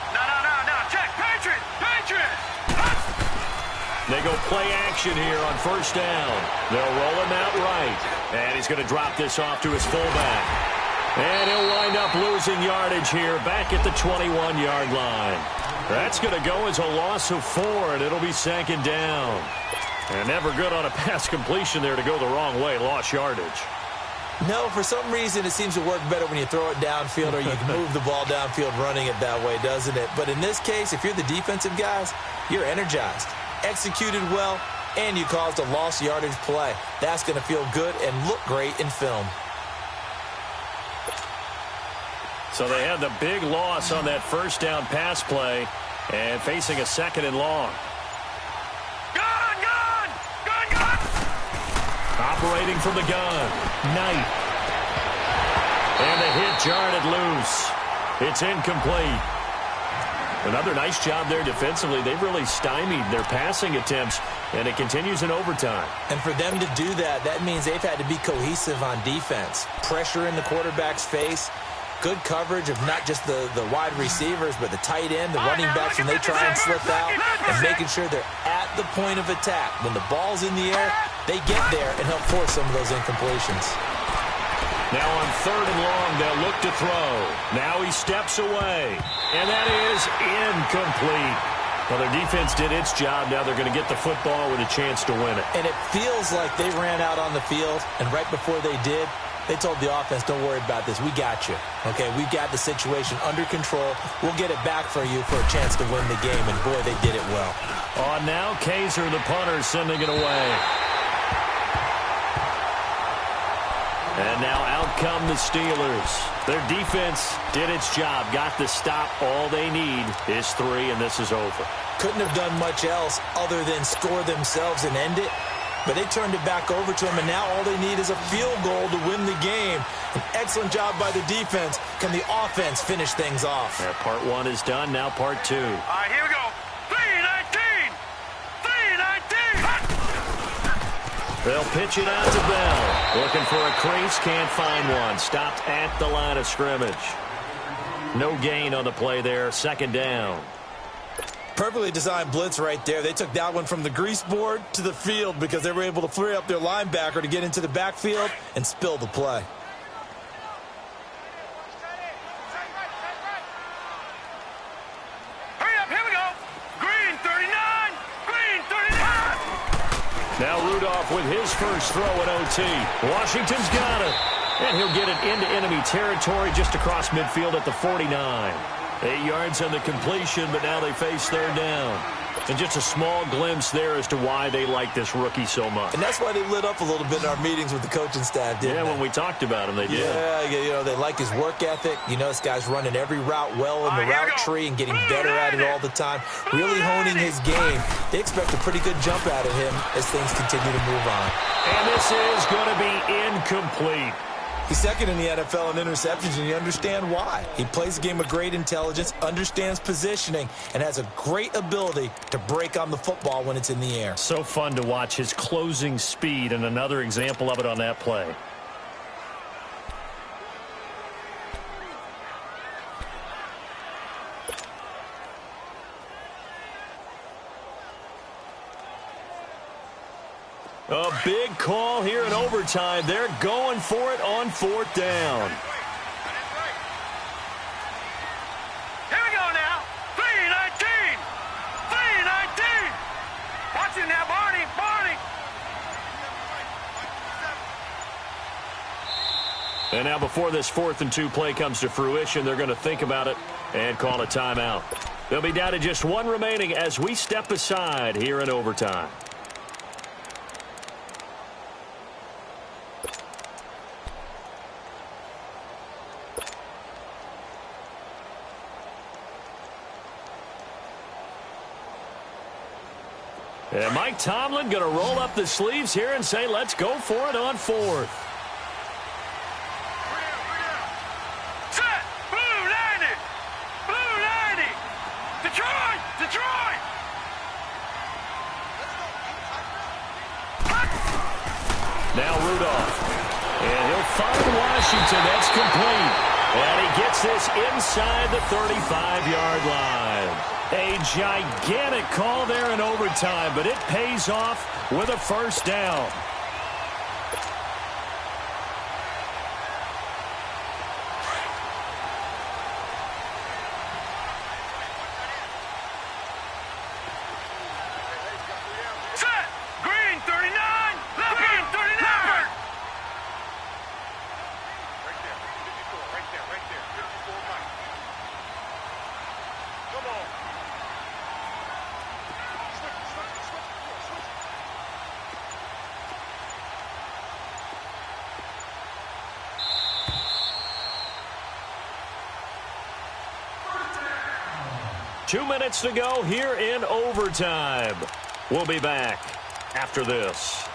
They go play action here on first down. They'll roll him out right. And he's going to drop this off to his fullback. And he'll wind up losing yardage here back at the 21-yard line. That's going to go as a loss of 4, and it'll be second down. And never good on a pass completion there to go the wrong way. Lost yardage. No, for some reason it seems to work better when you throw it downfield or you can move the ball downfield running it that way, doesn't it? But in this case, if you're the defensive guys, you're energized, executed well, and you caused a lost yardage play. That's going to feel good and look great in film. So they had the big loss on that first down pass play and facing a second and long. Operating from the gun, Knight. And the hit jarred loose. It's incomplete. Another nice job there defensively. They've really stymied their passing attempts, and it continues in overtime. And for them to do that, that means they've had to be cohesive on defense. Pressure in the quarterback's face. Good coverage of not just the wide receivers, but the tight end, the running backs when they try and slip out, and making sure they're at the point of attack. When the ball's in the air, they get there and help force some of those incompletions. Now on third and long, they'll look to throw. Now he steps away, and that is incomplete. Well, their defense did its job. Now they're going to get the football with a chance to win it. And it feels like they ran out on the field, and right before they did, they told the offense, don't worry about this. We got you. Okay, we've got the situation under control. We'll get it back for you for a chance to win the game. And, boy, they did it well. On now, Kaiser, the punter, sending it away. And now out come the Steelers. Their defense did its job, got the stop. All they need is 3, and this is over. Couldn't have done much else other than score themselves and end it. But they turned it back over to him, and now all they need is a field goal to win the game. An excellent job by the defense. Can the offense finish things off? Yeah, part 1 is done. Now part 2. All right, here we go. 3-19. 3-19. They'll pitch it out to Bell. Looking for a crease. Can't find one. Stopped at the line of scrimmage. No gain on the play there. Second down. Perfectly designed blitz right there. They took that one from the grease board to the field because they were able to free up their linebacker to get into the backfield and spill the play. Hurry up, here we go. Green 39. Green 39. Now Rudolph with his first throw at OT. Washington's got it. And he'll get it into enemy territory just across midfield at the 49. 8 yards on the completion, but now they face third down. And just a small glimpse there as to why they like this rookie so much. And that's why they lit up a little bit in our meetings with the coaching staff, didn't they? Yeah, when we talked about him, they did. Yeah, you know, they like his work ethic. You know, this guy's running every route well in the route tree and getting better at it all the time. Really honing his game. They expect a pretty good jump out of him as things continue to move on. And this is going to be incomplete. He's second in the NFL in interceptions, and you understand why. He plays a game of great intelligence, understands positioning, and has a great ability to break on the football when it's in the air. So fun to watch his closing speed, and another example of it on that play. A big call here in overtime. They're going for it on 4th down. Here we go now. 3-19. 3-19. Watch it now, Barney. Barney. And now before this 4th and 2 play comes to fruition, they're going to think about it and call a timeout. They'll be down to just one remaining as we step aside here in overtime. And Mike Tomlin going to roll up the sleeves here and say, let's go for it on 4th. Set. Blue 90. Blue 90. Detroit. Detroit. Now Rudolph. And he'll find Washington. That's complete. And he gets this inside the 35-yard line. A gigantic call there in overtime, but it pays off with a 1st down. Set. Green 39. Green 39. Right there. 54 Mike. Come on. Two minutes to go here in overtime. We'll be back after this.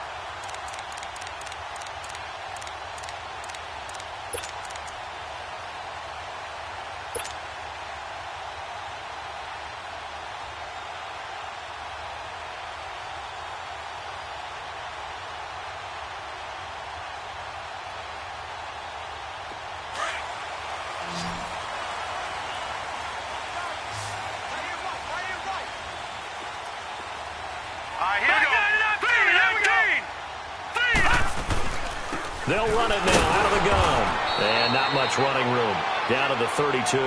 They'll run it now out of the gun. And not much running room. Down to the 32.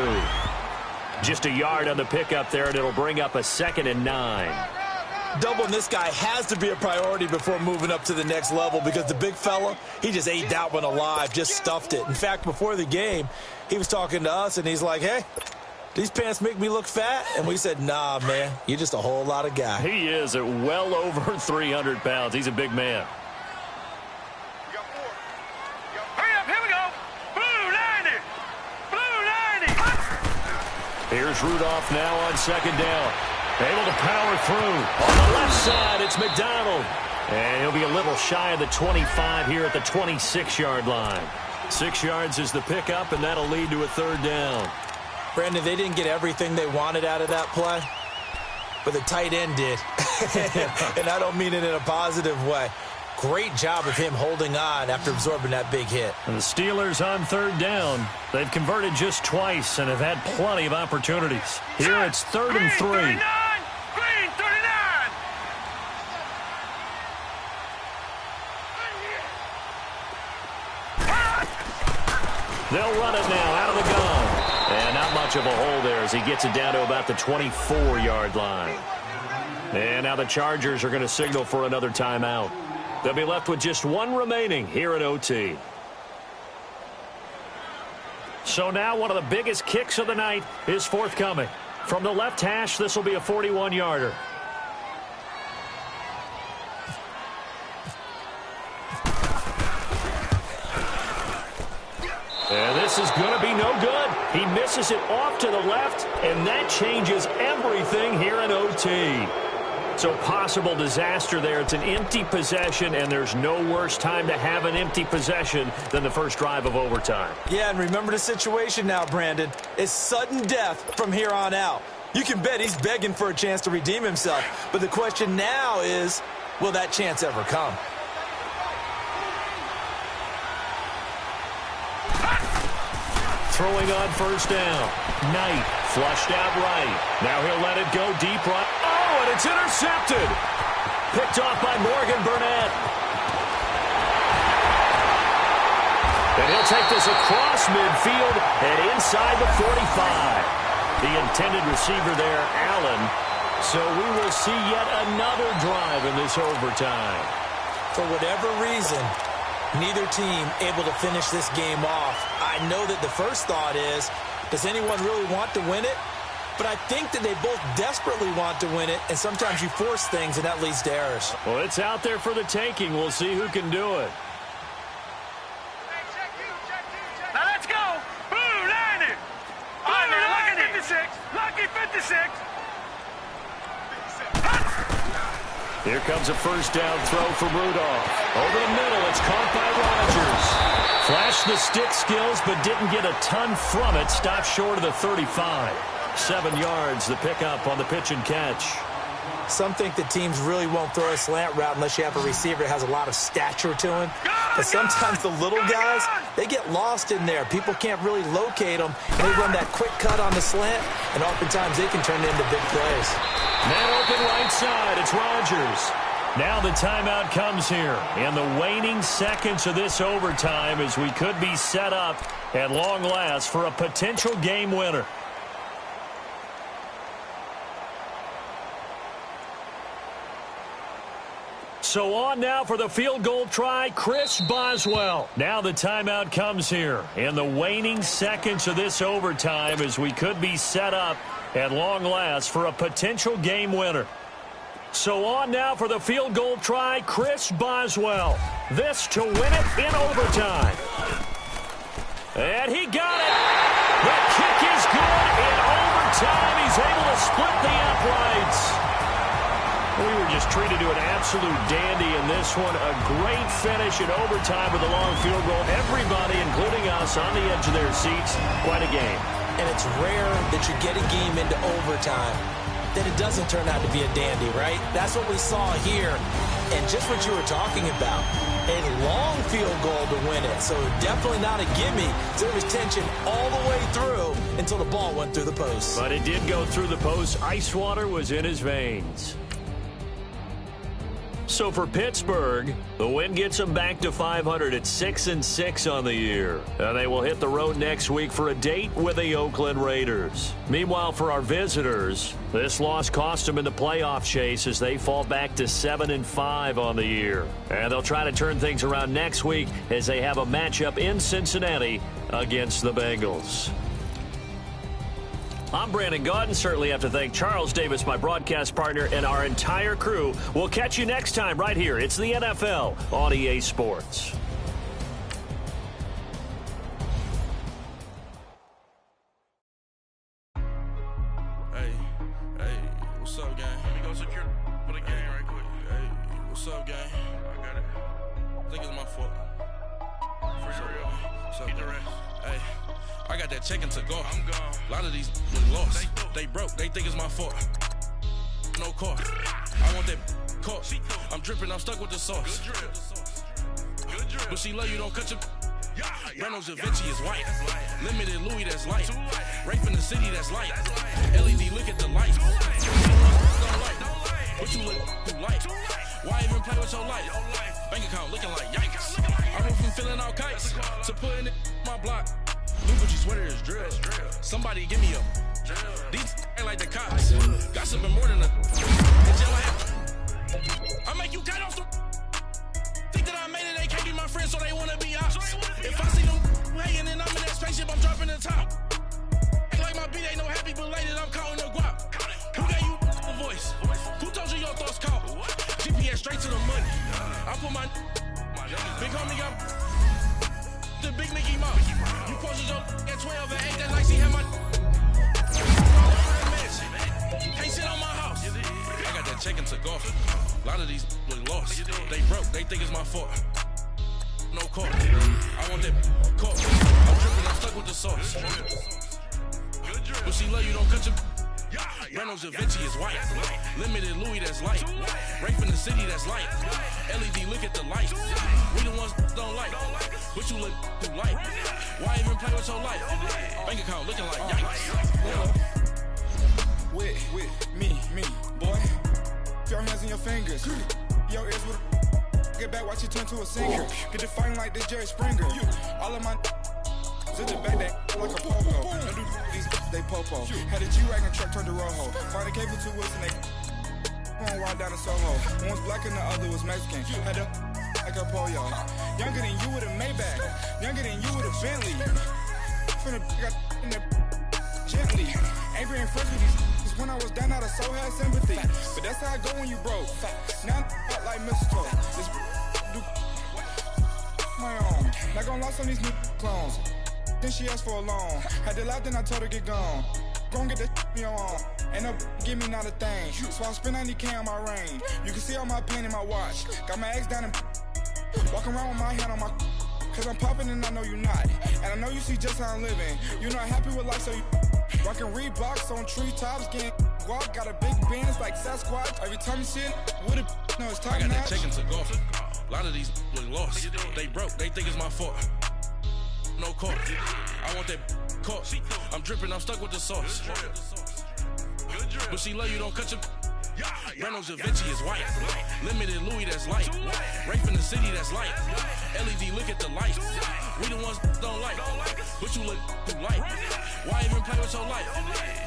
Just a yard on the pickup there, and it'll bring up a 2nd and 9. Doubling this guy has to be a priority before moving up to the next level because the big fella, he just ate that one alive, just stuffed it. In fact, before the game, he was talking to us, and he's like, hey, these pants make me look fat? And we said, nah, man, you're just a whole lot of guy. He is at well over 300 pounds. He's a big man. Here's Rudolph now on 2nd down. Able to power through. On the left side, it's McDonald. And he'll be a little shy of the 25 here at the 26-yard line. 6 yards is the pickup, and that'll lead to a 3rd down. Brandon, they didn't get everything they wanted out of that play, but the tight end did. And I don't mean it in a positive way. Great job of him holding on after absorbing that big hit. And the Steelers on 3rd down. They've converted just twice and have had plenty of opportunities. Here it's 3rd and 3. Green 39. They'll run it now out of the gun. And not much of a hole there as he gets it down to about the 24-yard line. And now the Chargers are going to signal for another timeout. They'll be left with just one remaining here at OT. So now one of the biggest kicks of the night is forthcoming. From the left hash, this will be a 41-yarder. And this is going to be no good. He misses it off to the left, and that changes everything here in OT. So possible disaster there. It's an empty possession, and there's no worse time to have an empty possession than the first drive of overtime. Yeah, and remember the situation now, Brandon. It's sudden death from here on out. You can bet he's begging for a chance to redeem himself. But the question now is, will that chance ever come? Throwing on first down. Knight flushed out right. Now he'll let it go deep right. Oh, and it's intercepted. Picked off by Morgan Burnett. And he'll take this across midfield and inside the 45. The intended receiver there, Allen. So we will see yet another drive in this overtime. For whatever reason, neither team able to finish this game off. I know that the first thought is, does anyone really want to win it? But I think that they both desperately want to win it, and sometimes you force things, and that leads to errors. Well, it's out there for the taking. We'll see who can do it. Now let's go. Boom, land it. All right, now, lucky 56. Lucky 56. Here comes a first down throw from Rudolph. Over the middle, it's caught by Rodgers. Flashed the stick skills, but didn't get a ton from it. Stopped short of the 35. 7 yards, the pickup on the pitch and catch. Some think that teams really won't throw a slant route unless you have a receiver that has a lot of stature to him. But sometimes the little guys, they get lost in there. People can't really locate them. They run that quick cut on the slant, and oftentimes they can turn it into big plays. Man open right side, it's Rodgers. Now the timeout comes here in the waning seconds of this overtime as we could be set up at long last for a potential game winner. So on now for the field goal try, Chris Boswell. Now the timeout comes here in the waning seconds of this overtime as we could be set up at long last for a potential game winner. So on now for the field goal try, Chris Boswell. This to win it in overtime. And he got it. The kick is good in overtime. He's able to split the uprights. We were just treated to an absolute dandy in this one. A great finish in overtime with a long field goal. Everybody, including us, on the edge of their seats. Quite a game. And it's rare that you get a game into overtime that it doesn't turn out to be a dandy, right? That's what we saw here. And just what you were talking about, a long field goal to win it. So definitely not a gimme. There was tension all the way through until the ball went through the post. But it did go through the post. Ice water was in his veins. So for Pittsburgh, the win gets them back to 500 at 6-6 on the year. And they will hit the road next week for a date with the Oakland Raiders. Meanwhile, for our visitors, this loss cost them in the playoff chase as they fall back to 7-5 on the year. And they'll try to turn things around next week as they have a matchup in Cincinnati against the Bengals. I'm Brandon Gaudin. Certainly have to thank Charles Davis, my broadcast partner, and our entire crew. We'll catch you next time right here. It's the NFL on EA Sports. Hey, what's up, gang? Let me go secure for the game right quick. Hey, what's up, gang? I got it. I think it's my fault. For real. What's up, get the rest. Hey. I got that check-in to go. I'm gone. A lot of these lost. They broke. They think it's my fault. No car. I want that car. I'm dripping. I'm stuck with the sauce. Good drip. But she love you. Don't cut your. Reynolds Da Vinci is white. Limited Louis, that's light. Rafe in the city, that's light. LED, look at the light. What you look too light? Why even play with your life? Bank account looking like yikes. I went from feeling all kites to putting it in my block. New Gucci sweater is drill. Somebody give me a. These ain't like the cops. Gossiping more than a. I make you cut off the. Think that I made it, they can't be my friends, so they wanna be ops. If I see them hanging and I'm in that spaceship, I'm dropping the top. Ain't like my beat ain't no happy belated, I'm counting the guap. Who gave you the voice? Who told you your thoughts count? GPS straight to the money. I put my big homie got the big Mickey Mouse. You posted your at 12 and 8 that night, she had my can't sit on my house. I got that check-in to go. think it's my fault. No caught. I want that caught. I'm dripping, I'm stuck with the sauce. But she love you, don't cut your. Reynolds Da Vinci is white. Limited Louis, that's light. Rape in the city, that's light. LED, look at the light. We the ones don't like. But you look too light. Why even play with your life? Bank account looking like yikes. With me, boy. Your hands in your fingers. Your ears with get back, watch it turn to a singer. Get it fighting like this Jerry Springer. All of my to the back that like a popo. Don't do these they popo. Had a G-Wagon truck turned to Rojo. Find a cable 2 wheels and they ride down to Soho. One was black and the other was Mexican. Had a like a pollo. Younger than you with a Maybach. Younger than you with a Bentley. Finna got in the gently. Ain't being friends with these. When I was down, I so had sympathy. But that's how I go when you broke. Now I'm like mistletoe. This do my own. Not gonna lost on these new clones. Then she asked for a loan. Had to laugh, then I told her get gone. Gon' get that me on. Ain't no give me not a thing. So I spend 90K on my range. You can see all my pain in my watch. Got my ex down and walking around with my hand on my. Cause I'm popping and I know you not. And I know you see just how I'm living. You're not happy with life, so you rockin' Reeboks on treetops, getting walk. Got a big bands like Sasquatch. Every time you see it, with it, no, it's top I got notch. that chicken to go. A lot of these look lost. They broke, they think it's my fault. No caught. I want that caught. I'm dripping, I'm stuck with the sauce. But she love you, don't cut your. Reynolds Da Vinci is white. Limited Louis, that's light. Rape in the city, that's light. LED, look at the light. We the ones don't like. But you look too light. Why even play with your life?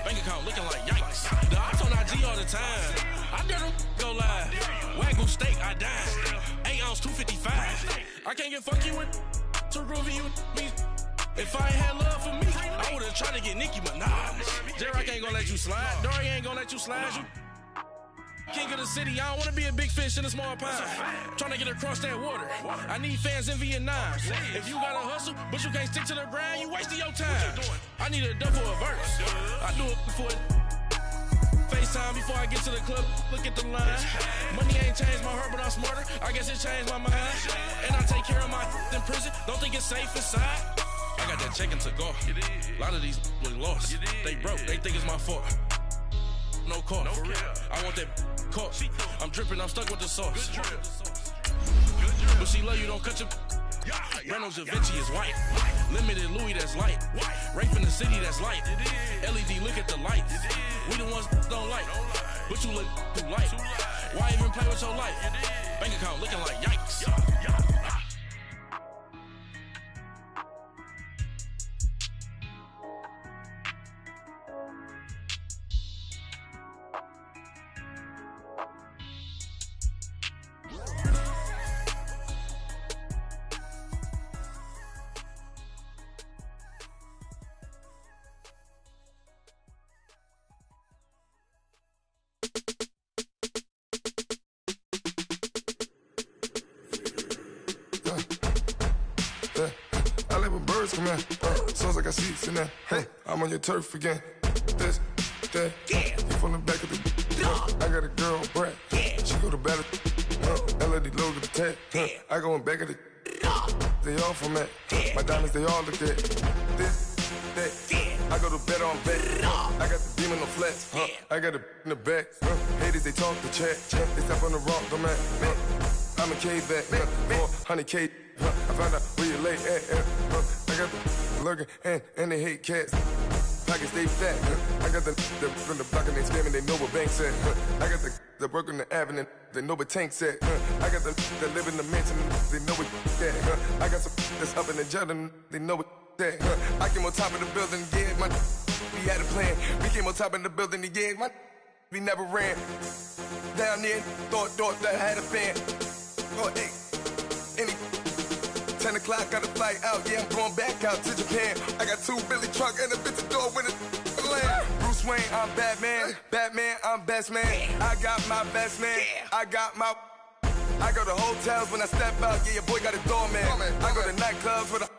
Bank account looking like yikes. The ops on IG all the time. I dare them go live. Wagyu steak, I died. 8 ounce, 255. I can't get funky with too groovy you me. If I ain't had love for me, I would've tried to get Nicki Minaj. J-Rock ain't gonna let you slide. Dory ain't gonna let you slide. You king of the city, I don't wanna be a big fish in a small pond. Trying to get across that water. I need fans in Vietnam. If you gotta hustle, but you can't stick to the grind, you wasting your time. I need a double a verse. I do it before FaceTime before I get to the club. Look at the line. Money ain't changed my heart, but I'm smarter. I guess it changed my mind. And I take care of my in prison. Don't think it's safe inside. I got that chicken to go. A lot of these look lost. They broke, they think it's my fault. No caught. I want that caught. I'm dripping, I'm stuck with the sauce. But she love you, don't cut your. Reynolds Da Vinci is white. Limited Louis, that's light. Rape in the city, that's light. LED, look at the lights. We the ones don't like. But you look too light. Why even play with your life? Bank account looking like yikes. I live with birds come in. Sounds like I see seats in there. Hey, I'm on your turf again. This, that, you from the back of the. I got a girl, Brad. She go to battle. LED logo the tag. I go in back of the. They all from that. My diamonds, they all look at. This, that. I go to bed on bed. I got the demon on flats. I got it in the back. Haters, they talk the chat. They step on the rock, don't matter. I'm a K-back. 400K. I found out where you lay at. I got the lurking and they hate cats. Pockets stay fat. I got the from the block and they scamming, they know what banks at. I got the work on the avenue, they know what tanks at. I got the that live in the mansion, they know what that. I got some that's up in the jungle, they know what that. I came on top of the building, yeah, my we had a plan. We came on top of the building, yeah, my we never ran. Down there, thought that I had a fan. Oh, hey, any 10 o'clock, got a flight out, yeah, I'm going back out to Japan. I got 2 Billy truck and a bitch door with a land. Bruce Wayne, I'm Batman. Batman, I'm best man. I got my best man. I got my. I go to hotels when I step out, yeah, your boy got a doorman. I go to nightclubs with a.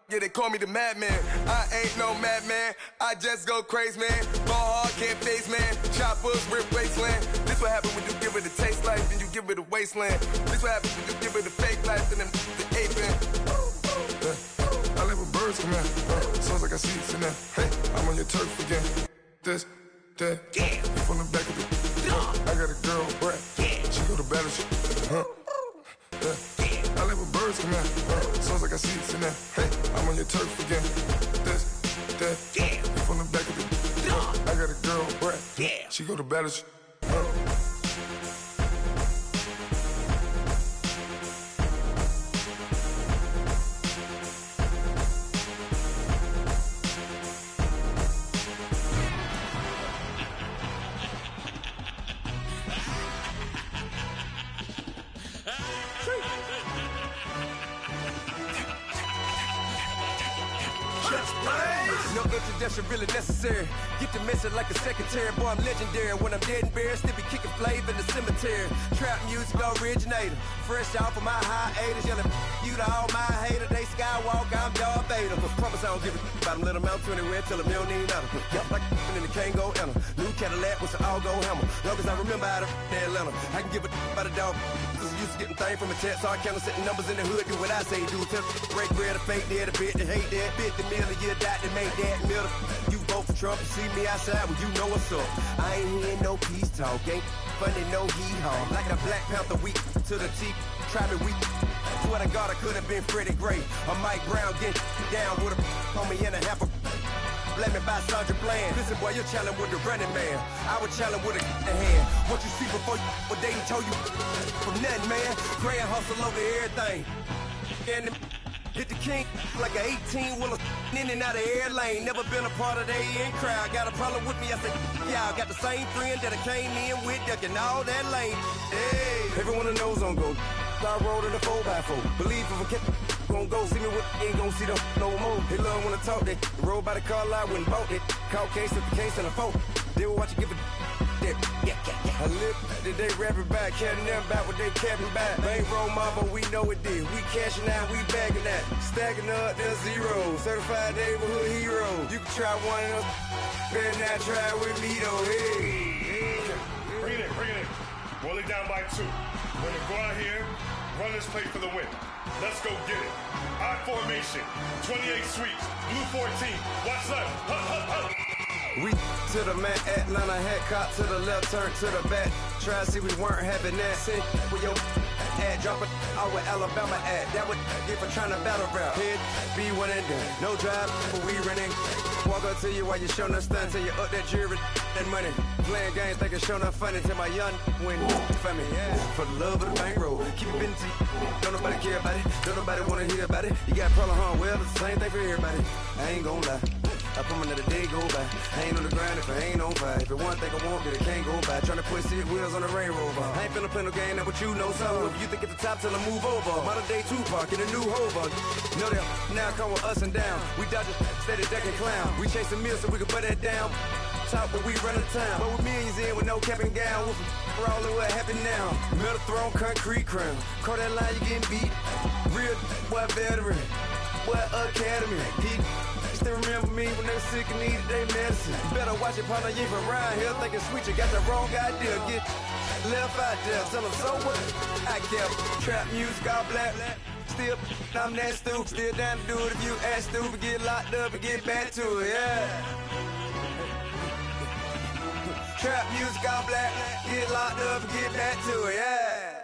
Yeah, they call me the madman. I ain't no madman. I just go crazy, man. Ball hard, can't face, man. Choppers, rip wasteland. This what happen when you give it a taste life and you give it a wasteland. This what happen when you give it a fake life and then the ape in. I live with birds come in. Sounds like I see it in there. Hey, I'm on your turf again. This, that. Yeah. You from the back of the. I got a girl, Brad. Yeah. She go to battle. I live with birds come in. Sounds like I see it in there. Hey, I'm on your turf again. This, that. Yeah. You from the back of the. I got a girl, Brad. Yeah. She go to battle. No introduction really necessary. Get the message like a secretary. Boy, I'm legendary. When I'm dead and buried, still be kicking flavor in the cemetery. Trap music originator. Fresh off of my hiatus. Yelling you to all my haters. They skywalk, I'm Darth Vader. Promise I don't give a about them. Let them out to anywhere. Tell them you don't need nothing. Yup, like and the can't go enter. New Cadillac with an all-go hammer. Long as I remember how to Atlanta. I can give a about a dog. Used to getting things from a text. So I count setting numbers in the hood. Do what I say do. Tell break bread, a fake dead, a bit, they hate that. 50 million, you died to make that middle. You vote for Trump, you see me outside, well, you know what's up. I ain't hearing no peace talk, ain't funny, no hee-haw. Like a Black Panther weak to the teeth, try me weak. Swear to God, I could have been Freddie Gray. Or Mike Brown getting down with a on me and a half a let me buy Sandra Bland. Listen, boy, you're challenging with the running man. I would challenge with a hand. What you see before you, what they told you from nothing, man. Pray and hustle over everything. And hit the king like an 18-wheeler in and out of air lane. Never been a part of the in crowd. Got a problem with me, I said, yeah, I got the same friend that I came in with, ducking all that lane. Hey, everyone that knows on go. I rolled in a 4x4. Believe if I kept gon' go see me with ain't gon' see them no more. They love when I talk, they roll by the car lot when bought it. Caught case at the case and a phone. They will watch you give it that. Yeah. I live that they rapping back, carrying them back what they capping back. Bankroll mama, we know it did. We cashing out, we bagging that. Stacking up, there's zero. Certified neighborhood hero. You can try one of them, better not try with me though. Hey. Bring it in. Roll it down by 2. We're gonna go out here, run this play for the win. Let's go get it. Odd formation, 28 sweeps, blue 14. Watch left. Hup. We to the man, Atlanta head caught to the left, turn to the back. Try to see we weren't having that. Sing with your ad, drop it out with Alabama ad. That would get for trying to battle rap. Head, be one and done. No drive, but we running. Walk up to you while you showing us stun. Till you up that jury and money. Playing games, thinking showing up funny. Till my young win for me. Yeah. For the love of the bankroll. Keep it busy. Don't nobody care about it. Don't nobody wanna hear about it. You got a problem, huh? Well, it's the same thing for everybody. I ain't gon' lie. I put another day go by. I ain't on the grind if I ain't on fire. If it one thing I want, then it can't go by. Tryna put 6 wheels on the Range Rover. I ain't finna play no game, that what you know. So if you think it's the top, tell them move over. Modern day Tupac in a new Hova. Know that now come with us and down. We dodge it, steady decking clown. We chasing meals so we can put that down. Talk, but we run the town. But with millions in with no cap and gown. We're all in what happened now. Metal throne, concrete crown. Call that line, you getting beat. Real, what veteran. What academy. Still remember me when they were sick and needed their medicine. You better watch it, partner, you ain't from around here thinking sweet, you got the wrong idea. Get left out there, tell them so what? I kept trap music all black. Still, I'm that stupid. Still down to do it if you ask stupid. Get locked up and get back to it, yeah. Trap music all black. Get locked up and get back to it, yeah.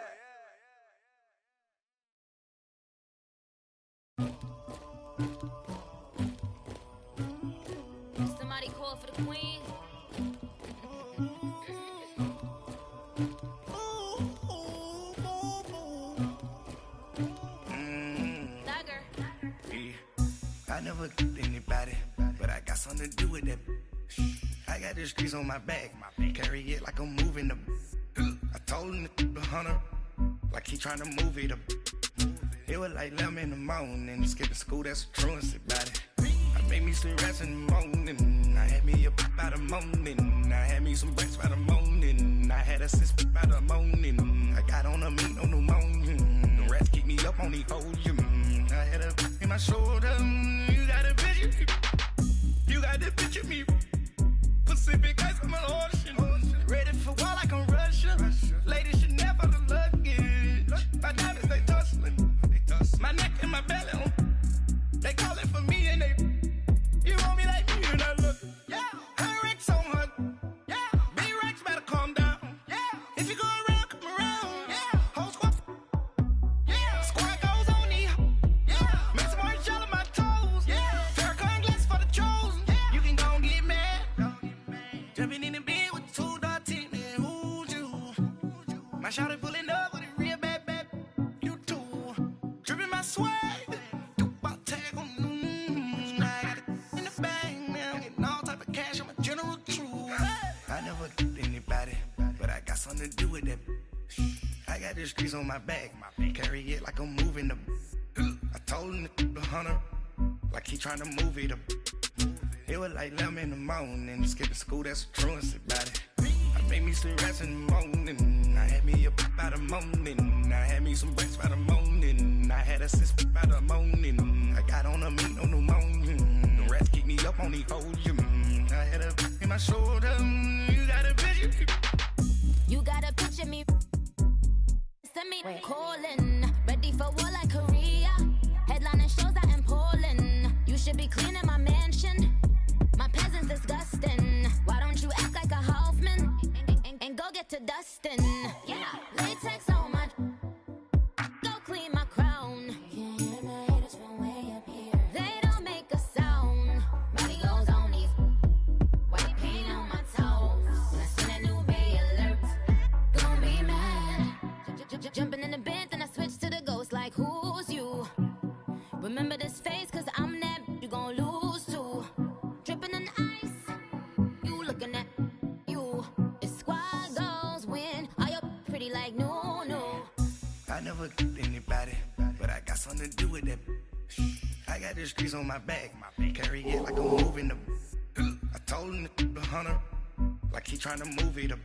Somebody call for the queen. Dagger. I never anybody, but I got something to do with that. I got the streets on my back, carry it like I'm moving the. I told him the hunter, like he trying to move it up. It was like 11 in the morning, skipping school, that's a truancy about it. I made me some rats in the morning, I had me up by the morning, I had me some breaks by the morning, I had a sis by the morning, I got on a meat on the morning. rats keep me up on these hoes. I had a in my shoulder. You got a picture. You got this picture me. Pacific ice on my ocean. Ready for war like I'm Russia. Ladies should never the luggage. My diamonds they tussling. My neck and my belly. They call it for me and they. You want me like me and I look. Yeah. Her Rex on her. Yeah. Big Rex better calm down. Yeah. If you go around, come around. Yeah. Whole squad. Yeah. Squad goes on me. Yeah. Make some more shell on my toes. Yeah. Farrakhan glass for the chosen. Yeah. You can go and get mad. Jumping in the bed with 2 dark teeth, man. Who's you? My shawty pulling up with a real bad. You too. Dripping my swag. Something to do with that. I got the streets on my back. Carry it like I'm moving the. I told him the hunter, like he trying to move it up. It was like 11 in the morning. Skipping school, that's a truancy about it. I made me some rats in the morning. I had me up by the morning. I had me some breaks by the morning. I had a sis by the morning. I got on a meat, no pneumonia. The rats keep me up on these hoes. I had a in my shoulder. You got a picture. You got a picture me. Send me calling. Ready for war like Korea. Headlining shows out in Poland. You should be cleaning my mansion. My peasants disgusting. Why don't you act like a Hoffman and go get to dustin'? Yeah, latex on my. Go clean my crown. Can't hear my haters from way up here. They don't make a sound. Body goes on these. White paint on my toes. When I see that new Bay alert, gon' be mad. Jumping in the bed, then I switch to the ghost like who's you? Remember this face, cause I'm that you gon' lose too. Dripping in ice, you looking at you. It's squad goals win. Are you pretty like no? I never anybody, but I got something to do with that. I got the streets on my back. Carry it like I'm moving the. I told him the hunter, like he trying to move it up.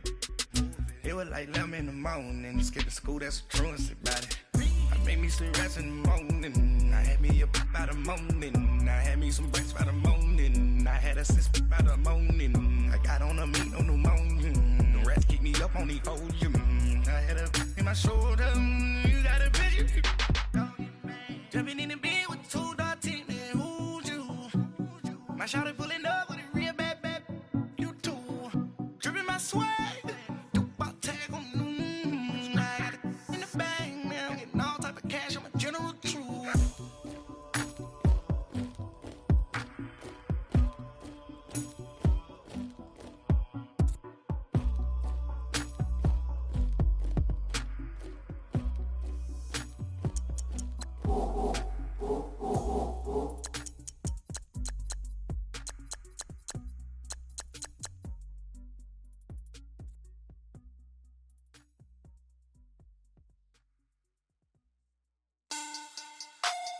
It was like 11 in the morning. Skipping school, that's a truancy about it. I made me some rats in the morning. I had me up by the morning. I had me some breaks by the morning. I had a sis by the morning. I got on a meat, no pneumonia. The rats keep me up on these hoes. I had a in my shoulder. You got a picture. Jumping in the bed with 2 dark teeth, man. Who's you? My shawty pulling up with a real bad. You too. Dripping my swag.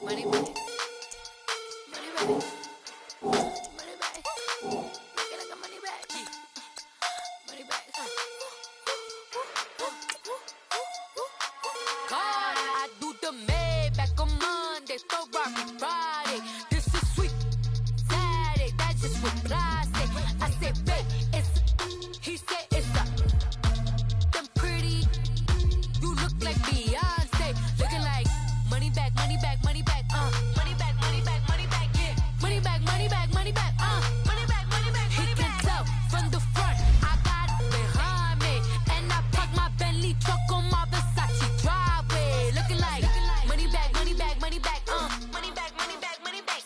Money back. Money back. Money back. Make it like a money back. Money back. God, I do the Maybach on Monday, Ferrari Friday. This is sweet Saturday, that's just what I say. I say, babe, it's. He said it's a. Them pretty. You look like Beyonce, looking like money back, money back, money back. Money back, money back, money back, yeah. Money back, money back, money back, money back, money back, money back. He can tell from the front, I got it behind me. And I park my Bentley truck on my Versace driveway. Looking like money back, money back, money back, money back, money back, money back.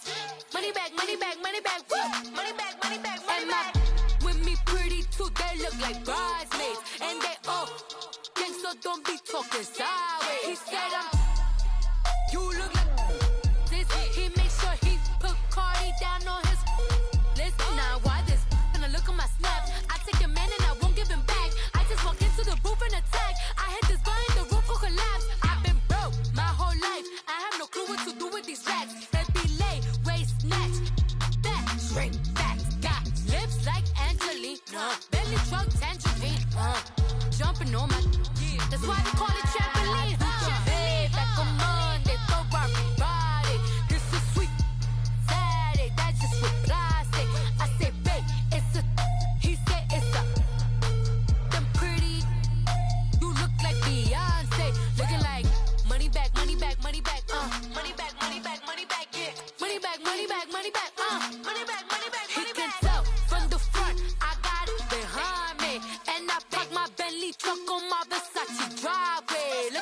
Money back, money back, money back, woo. Money back, money back, money back. With me pretty too, they look like bridesmaids. And they all gang, so don't be talking sideways. He said you look like this. He made sure he put Cardi down on his list. Now why this? Gonna look at my snaps. I take your man and I won't give him back. I just walk into the booth and attack. I hit this guy in the roof will collapse. I've been broke my whole life. I have no clue what to do with these racks. That be lay, waist snatch, back, shrink back. Got lips like Angelina, belly truck tangerine. Jumping on my, that's why they call it trampoline. Back on my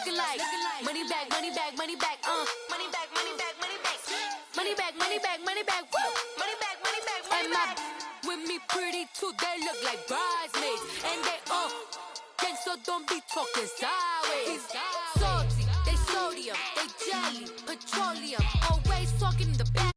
looking like money back, money back, money back, money back, money back, money back, money back, money back, money back, woo, money back, money back, money back. With me pretty too, they look like bridesmaids, and they gang, so don't be talking sideways. Salty, they sodium, they jelly, petroleum, always talking the back.